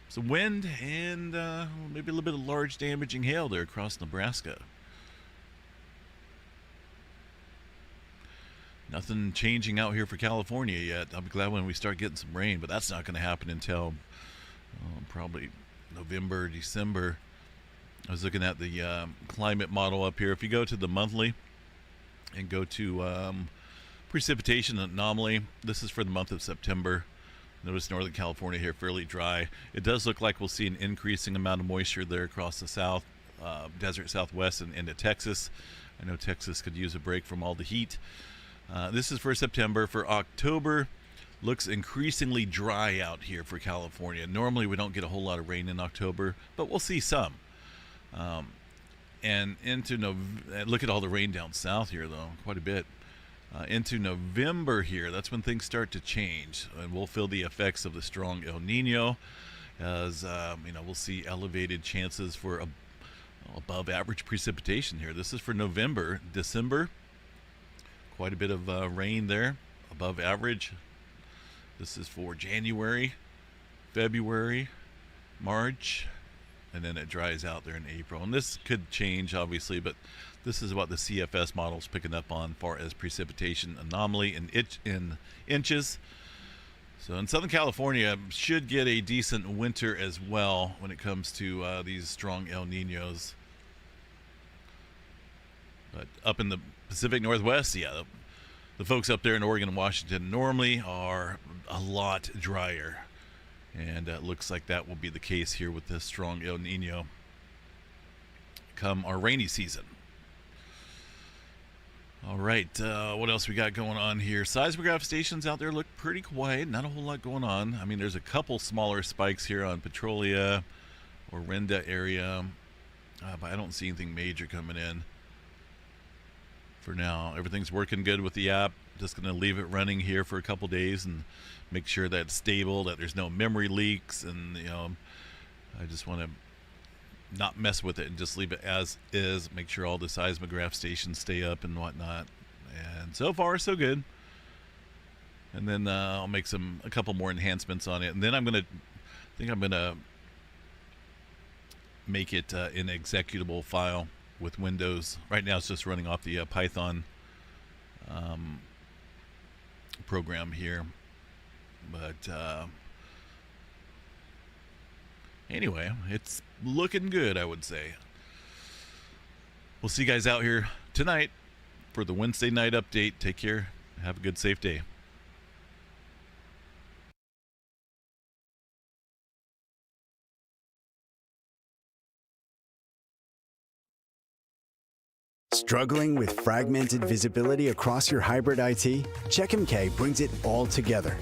Some wind and maybe a little bit of large damaging hail there across Nebraska. Nothing changing out here for California yet. I'll be glad when we start getting some rain, but that's not going to happen until probably November, December. I was looking at the climate model up here. If you go to the monthly and go to precipitation anomaly, this is for the month of September. Notice Northern California here fairly dry. It does look like we'll see an increasing amount of moisture there across the south, desert southwest and into Texas. I know Texas could use a break from all the heat. This is for September. For October, looks increasingly dry out here for California. Normally we don't get a whole lot of rain in October, but we'll see some. And into look at all the rain down south here, though, quite a bit. Into November here, that's when things start to change, and we'll feel the effects of the strong El Nino, as we'll see elevated chances for above average precipitation here. This is for November. December, quite a bit of rain there, above average. This is for January, February, March, and then it dries out there in April. And this could change, obviously, but this is what the CFS model is picking up on far as precipitation anomaly in inches. So in Southern California, should get a decent winter as well when it comes to these strong El Ninos. But up in the Pacific Northwest, yeah, the folks up there in Oregon and Washington normally are a lot drier. And it looks like that will be the case here with this strong El Nino come our rainy season. All right, what else we got going on here? Seismograph stations out there look pretty quiet. Not a whole lot going on. I mean, there's a couple smaller spikes here on Petrolia or Renda area, but I don't see anything major coming in. for now. Everything's working good with the app. Just going to leave it running here for a couple days and make sure that it's stable, that there's no memory leaks, and I just want to not mess with it and just leave it as is. Make sure all the seismograph stations stay up and whatnot. And so far, so good. And then I'll make a couple more enhancements on it, and then I'm gonna make it an executable file with Windows. Right now, it's just running off the Python program here, but anyway, it's looking good, I would say. We'll see you guys out here tonight for the Wednesday night update. Take care. Have a good, safe day. Struggling with fragmented visibility across your hybrid IT? CheckMK brings it all together.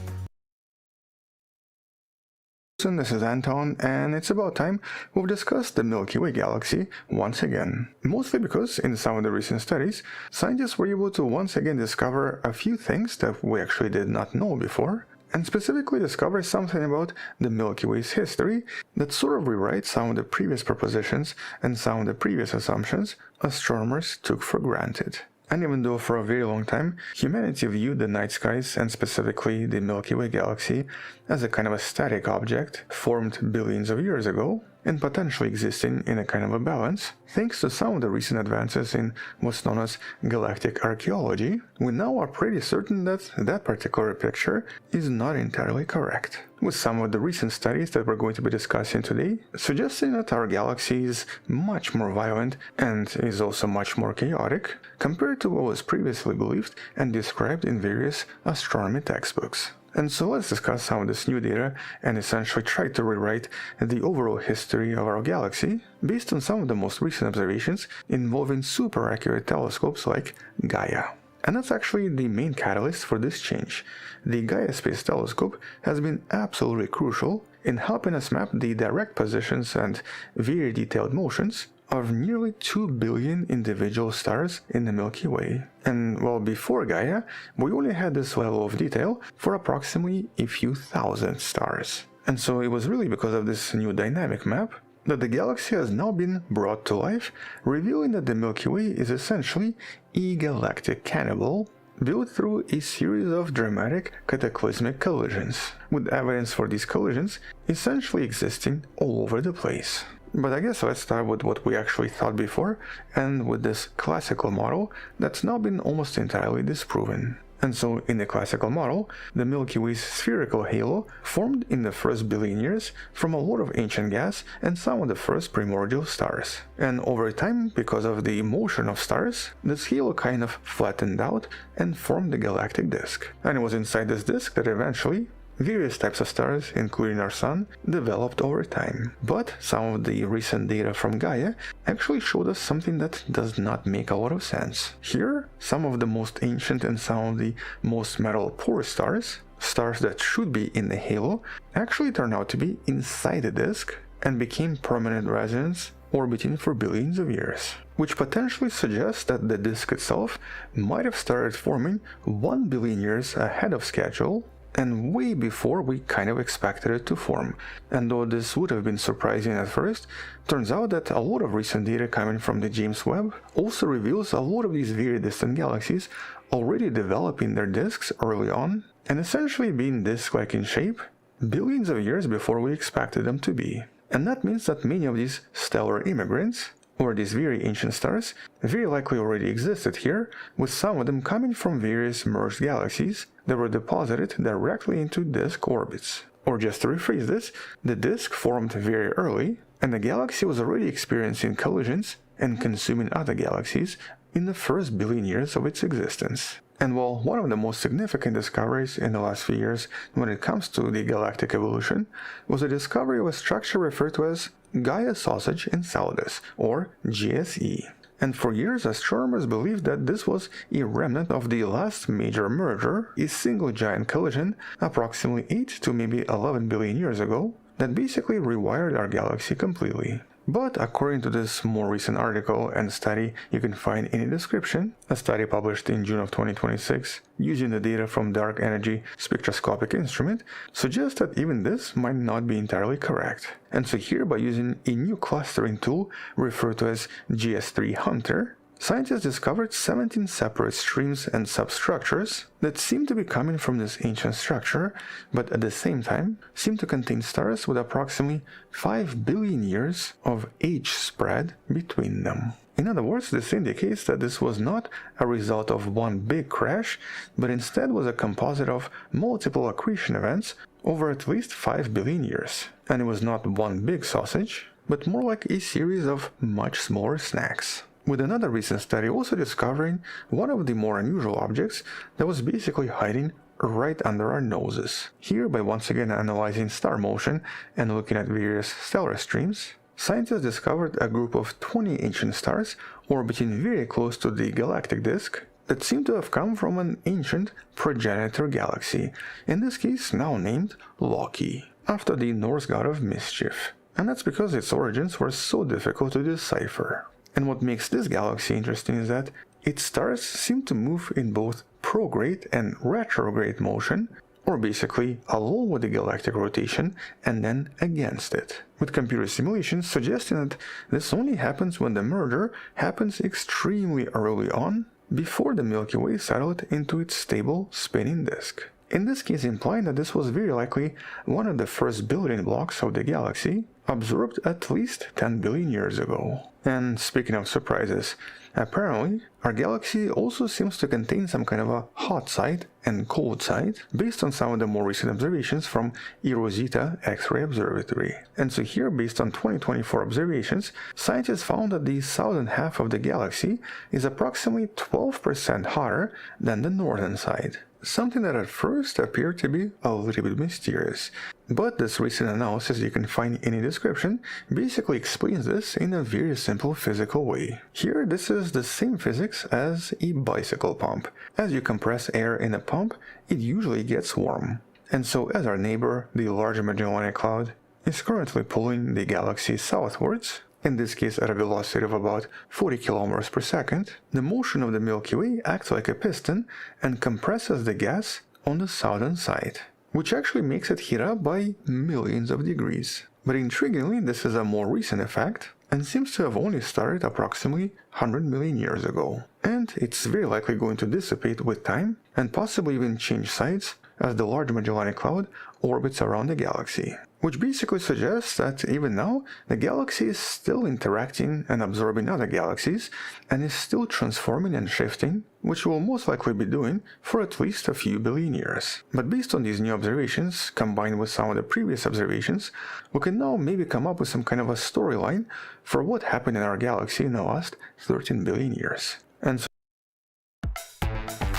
This is Anton, and it's about time we've discussed the Milky Way galaxy once again. Mostly because in some of the recent studies, scientists were able to once again discover a few things that we actually did not know before, and specifically discover something about the Milky Way's history that sort of rewrites some of the previous propositions and some of the previous assumptions astronomers took for granted. And even though for a very long time humanity viewed the night skies, and specifically the Milky Way galaxy, as a kind of a static object formed billions of years ago and potentially existing in a kind of a balance, thanks to some of the recent advances in what's known as galactic archaeology, we now are pretty certain that that particular picture is not entirely correct. With some of the recent studies that we're going to be discussing today suggesting that our galaxy is much more violent and is also much more chaotic compared to what was previously believed and described in various astronomy textbooks. And so let's discuss some of this new data and essentially try to rewrite the overall history of our galaxy based on some of the most recent observations involving super accurate telescopes like Gaia. And that's actually the main catalyst for this change. The Gaia Space Telescope has been absolutely crucial in helping us map the direct positions and very detailed motions of nearly 2 billion individual stars in the Milky Way. And well, before Gaia, we only had this level of detail for approximately a few thousand stars. And so it was really because of this new dynamic map that the galaxy has now been brought to life, revealing that the Milky Way is essentially a galactic cannibal built through a series of dramatic cataclysmic collisions, with evidence for these collisions essentially existing all over the place. But I guess let's start with what we actually thought before, and with this classical model that's now been almost entirely disproven. And so in the classical model, the Milky Way's spherical halo formed in the first billion years from a lot of ancient gas and some of the first primordial stars. And over time, because of the motion of stars, this halo kind of flattened out and formed the galactic disk. And it was inside this disk that eventually various types of stars, including our Sun, developed over time. But some of the recent data from Gaia actually showed us something that does not make a lot of sense. Here, some of the most ancient and some of the most metal-poor stars, stars that should be in the halo, actually turn out to be inside the disk and became permanent residents orbiting for billions of years, which potentially suggests that the disk itself might have started forming 1 billion years ahead of schedule and way before we kind of expected it to form. And though this would have been surprising at first, turns out that a lot of recent data coming from the James Webb also reveals a lot of these very distant galaxies already developing their disks early on and essentially being disk-like in shape billions of years before we expected them to be. And that means that many of these stellar immigrants, or these very ancient stars, very likely already existed here, with some of them coming from various merged galaxies that were deposited directly into disk orbits. Or just to rephrase this, the disk formed very early, and the galaxy was already experiencing collisions and consuming other galaxies in the first billion years of its existence. And while one of the most significant discoveries in the last few years when it comes to the galactic evolution was the discovery of a structure referred to as Gaia Sausage Enceladus, or GSE. And for years, astronomers believed that this was a remnant of the last major merger, a single giant collision approximately 8 to maybe 11 billion years ago, that basically rewired our galaxy completely. But according to this more recent article and study you can find in the description, a study published in June of 2026 using the data from Dark Energy Spectroscopic Instrument suggests that even this might not be entirely correct. And so here, by using a new clustering tool referred to as GS3 Hunter, scientists discovered 17 separate streams and substructures that seem to be coming from this ancient structure, but at the same time seem to contain stars with approximately 5 billion years of age spread between them. In other words, this indicates that this was not a result of one big crash, but instead was a composite of multiple accretion events over at least 5 billion years. And it was not one big sausage, but more like a series of much smaller snacks. With another recent study also discovering one of the more unusual objects that was basically hiding right under our noses. Here, by once again analyzing star motion and looking at various stellar streams, scientists discovered a group of 20 ancient stars orbiting very close to the galactic disk that seem to have come from an ancient progenitor galaxy, in this case now named Loki, after the Norse god of mischief. And that's because its origins were so difficult to decipher. And what makes this galaxy interesting is that its stars seem to move in both prograde and retrograde motion, or basically along with the galactic rotation and then against it, with computer simulations suggesting that this only happens when the merger happens extremely early on, before the Milky Way settled into its stable spinning disk. In this case implying that this was very likely one of the first building blocks of the galaxy, absorbed at least 10 billion years ago. And speaking of surprises, apparently our galaxy also seems to contain some kind of a hot side and cold side, based on some of the more recent observations from eROSITA X-ray Observatory. And so here, based on 2024 observations, scientists found that the southern half of the galaxy is approximately 12% hotter than the northern side. Something that at first appeared to be a little bit mysterious. But this recent analysis you can find in the description basically explains this in a very simple physical way. Here, this is the same physics as a bicycle pump. As you compress air in a pump, it usually gets warm. And so as our neighbor, the Large Magellanic Cloud, is currently pulling the galaxy southwards, in this case at a velocity of about 40 kilometers per second, the motion of the Milky Way acts like a piston and compresses the gas on the southern side, which actually makes it heat up by millions of degrees. But intriguingly, this is a more recent effect and seems to have only started approximately 100 million years ago. And it's very likely going to dissipate with time and possibly even change sides as the Large Magellanic Cloud orbits around the galaxy. Which basically suggests that even now, the galaxy is still interacting and absorbing other galaxies, and is still transforming and shifting, which will most likely be doing for at least a few billion years. But based on these new observations, combined with some of the previous observations, we can now maybe come up with some kind of a storyline for what happened in our galaxy in the last 13 billion years. And so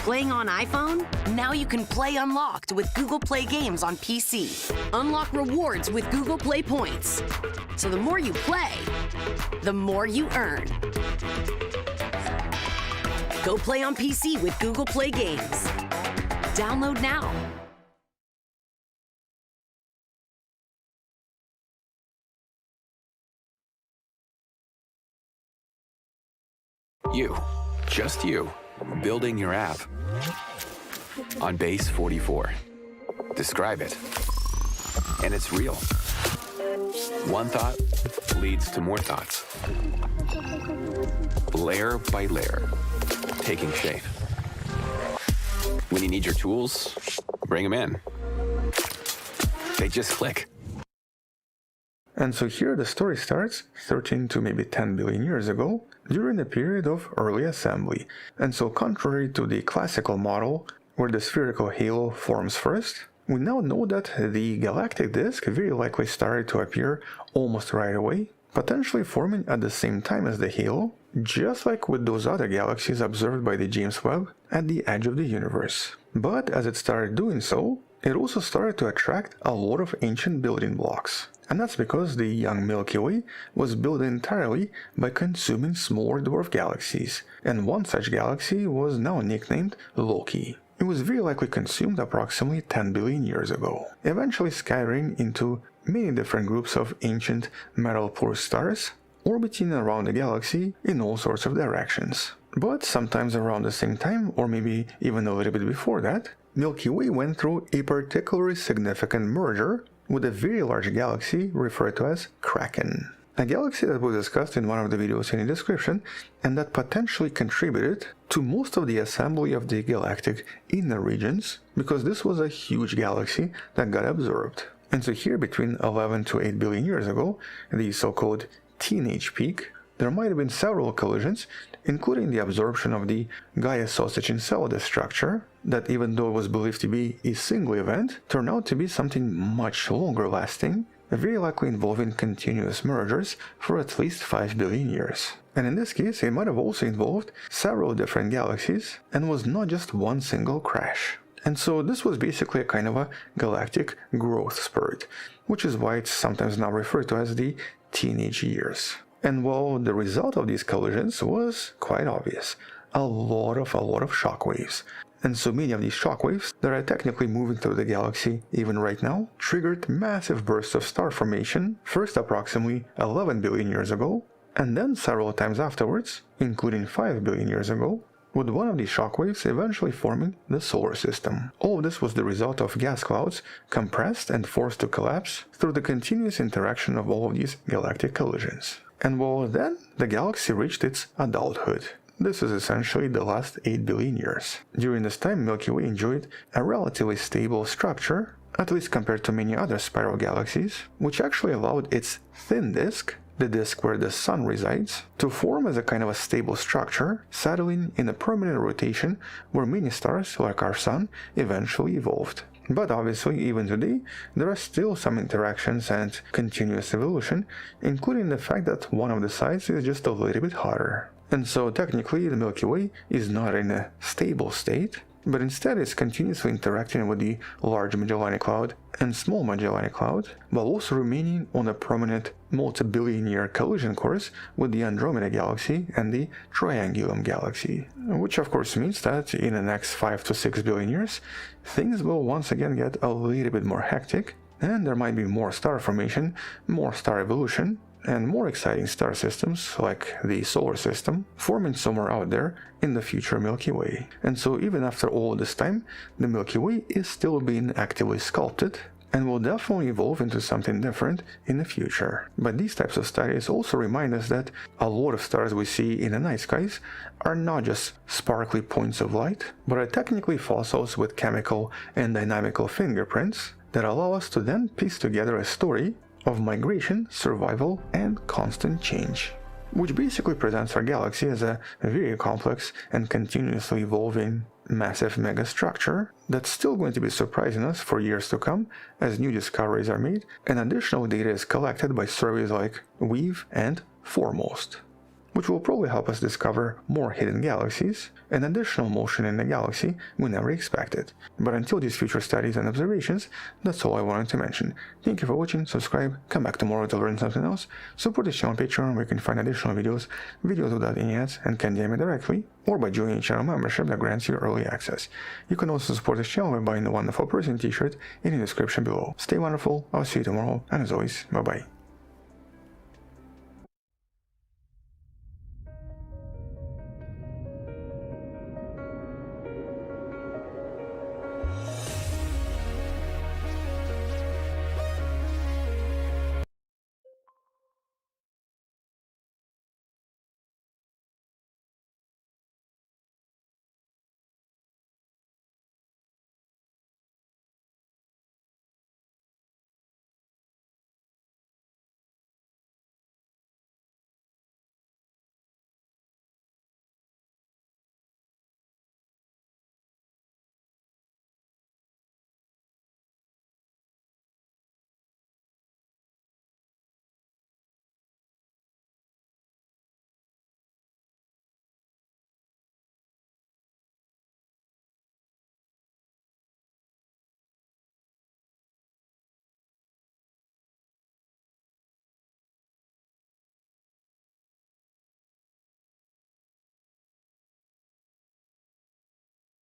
Playing on iPhone? Now you can play Unlocked with Google Play Games on PC. Unlock rewards with Google Play Points. So the more you play, the more you earn. Go play on PC with Google Play Games. Download now. You, just you, building your app on Base 44. Describe it, and it's real. One thought leads to more thoughts, layer by layer, taking shape. When you need your tools, bring them in. They just click. And so here the story starts 13 to maybe 10 billion years ago, during the period of early assembly. And so contrary to the classical model, where the spherical halo forms first, we now know that the galactic disk very likely started to appear almost right away, potentially forming at the same time as the halo, just like with those other galaxies observed by the James Webb at the edge of the universe. But as it started doing so, it also started to attract a lot of ancient building blocks. And that's because the young Milky Way was built entirely by consuming smaller dwarf galaxies, and one such galaxy was now nicknamed Loki. It was very likely consumed approximately 10 billion years ago, eventually scattering into many different groups of ancient metal-poor stars orbiting around the galaxy in all sorts of directions. But sometimes around the same time, or maybe even a little bit before that, Milky Way went through a particularly significant merger with a very large galaxy referred to as Kraken. A galaxy that was discussed in one of the videos in the description and that potentially contributed to most of the assembly of the galactic inner regions, because this was a huge galaxy that got absorbed. And so here, between 11 to 8 billion years ago, the so-called teenage peak, there might have been several collisions, including the absorption of the Gaia Sausage Enceladus structure, that even though it was believed to be a single event, turned out to be something much longer lasting, very likely involving continuous mergers for at least 5 billion years. And in this case, it might have also involved several different galaxies, and was not just one single crash. And so this was basically a kind of a galactic growth spurt, which is why it's sometimes now referred to as the teenage years. And well, the result of these collisions was quite obvious. A lot of shockwaves. And so many of these shockwaves that are technically moving through the galaxy even right now triggered massive bursts of star formation, first approximately 11 billion years ago, and then several times afterwards, including 5 billion years ago, with one of these shockwaves eventually forming the solar system. All of this was the result of gas clouds compressed and forced to collapse through the continuous interaction of all of these galactic collisions. And well, then the galaxy reached its adulthood. This is essentially the last 8 billion years. During this time, Milky Way enjoyed a relatively stable structure, at least compared to many other spiral galaxies, which actually allowed its thin disk, the disk where the Sun resides, to form as a kind of a stable structure, settling in a permanent rotation where many stars, like our Sun, eventually evolved. But obviously, even today, there are still some interactions and continuous evolution, including the fact that one of the sides is just a little bit hotter. And so technically, the Milky Way is not in a stable state, but instead is continuously interacting with the Large Magellanic Cloud and Small Magellanic Cloud, while also remaining on a permanent multi-billion-year collision course with the Andromeda Galaxy and the Triangulum Galaxy. Which of course means that in the next 5 to 6 billion years, things will once again get a little bit more hectic, and there might be more star formation, more star evolution, and more exciting star systems, like the solar system, forming somewhere out there in the future Milky Way. And so even after all this time, the Milky Way is still being actively sculpted, and will definitely evolve into something different in the future. But these types of studies also remind us that a lot of stars we see in the night skies are not just sparkly points of light, but are technically fossils with chemical and dynamical fingerprints that allow us to then piece together a story of migration, survival, and constant change, which basically presents our galaxy as a very complex and continuously evolving massive megastructure that's still going to be surprising us for years to come as new discoveries are made and additional data is collected by surveys like WEAVE and Foremost, which will probably help us discover more hidden galaxies and additional motion in the galaxy we never expected. But until these future studies and observations, that's all I wanted to mention. Thank you for watching, subscribe, come back tomorrow to learn something else, support this channel on Patreon where you can find additional videos without any ads and can DM me directly, or by joining a channel membership that grants you early access. You can also support this channel by buying the Wonderful Person t-shirt in the description below. Stay wonderful, I'll see you tomorrow, and as always, bye bye.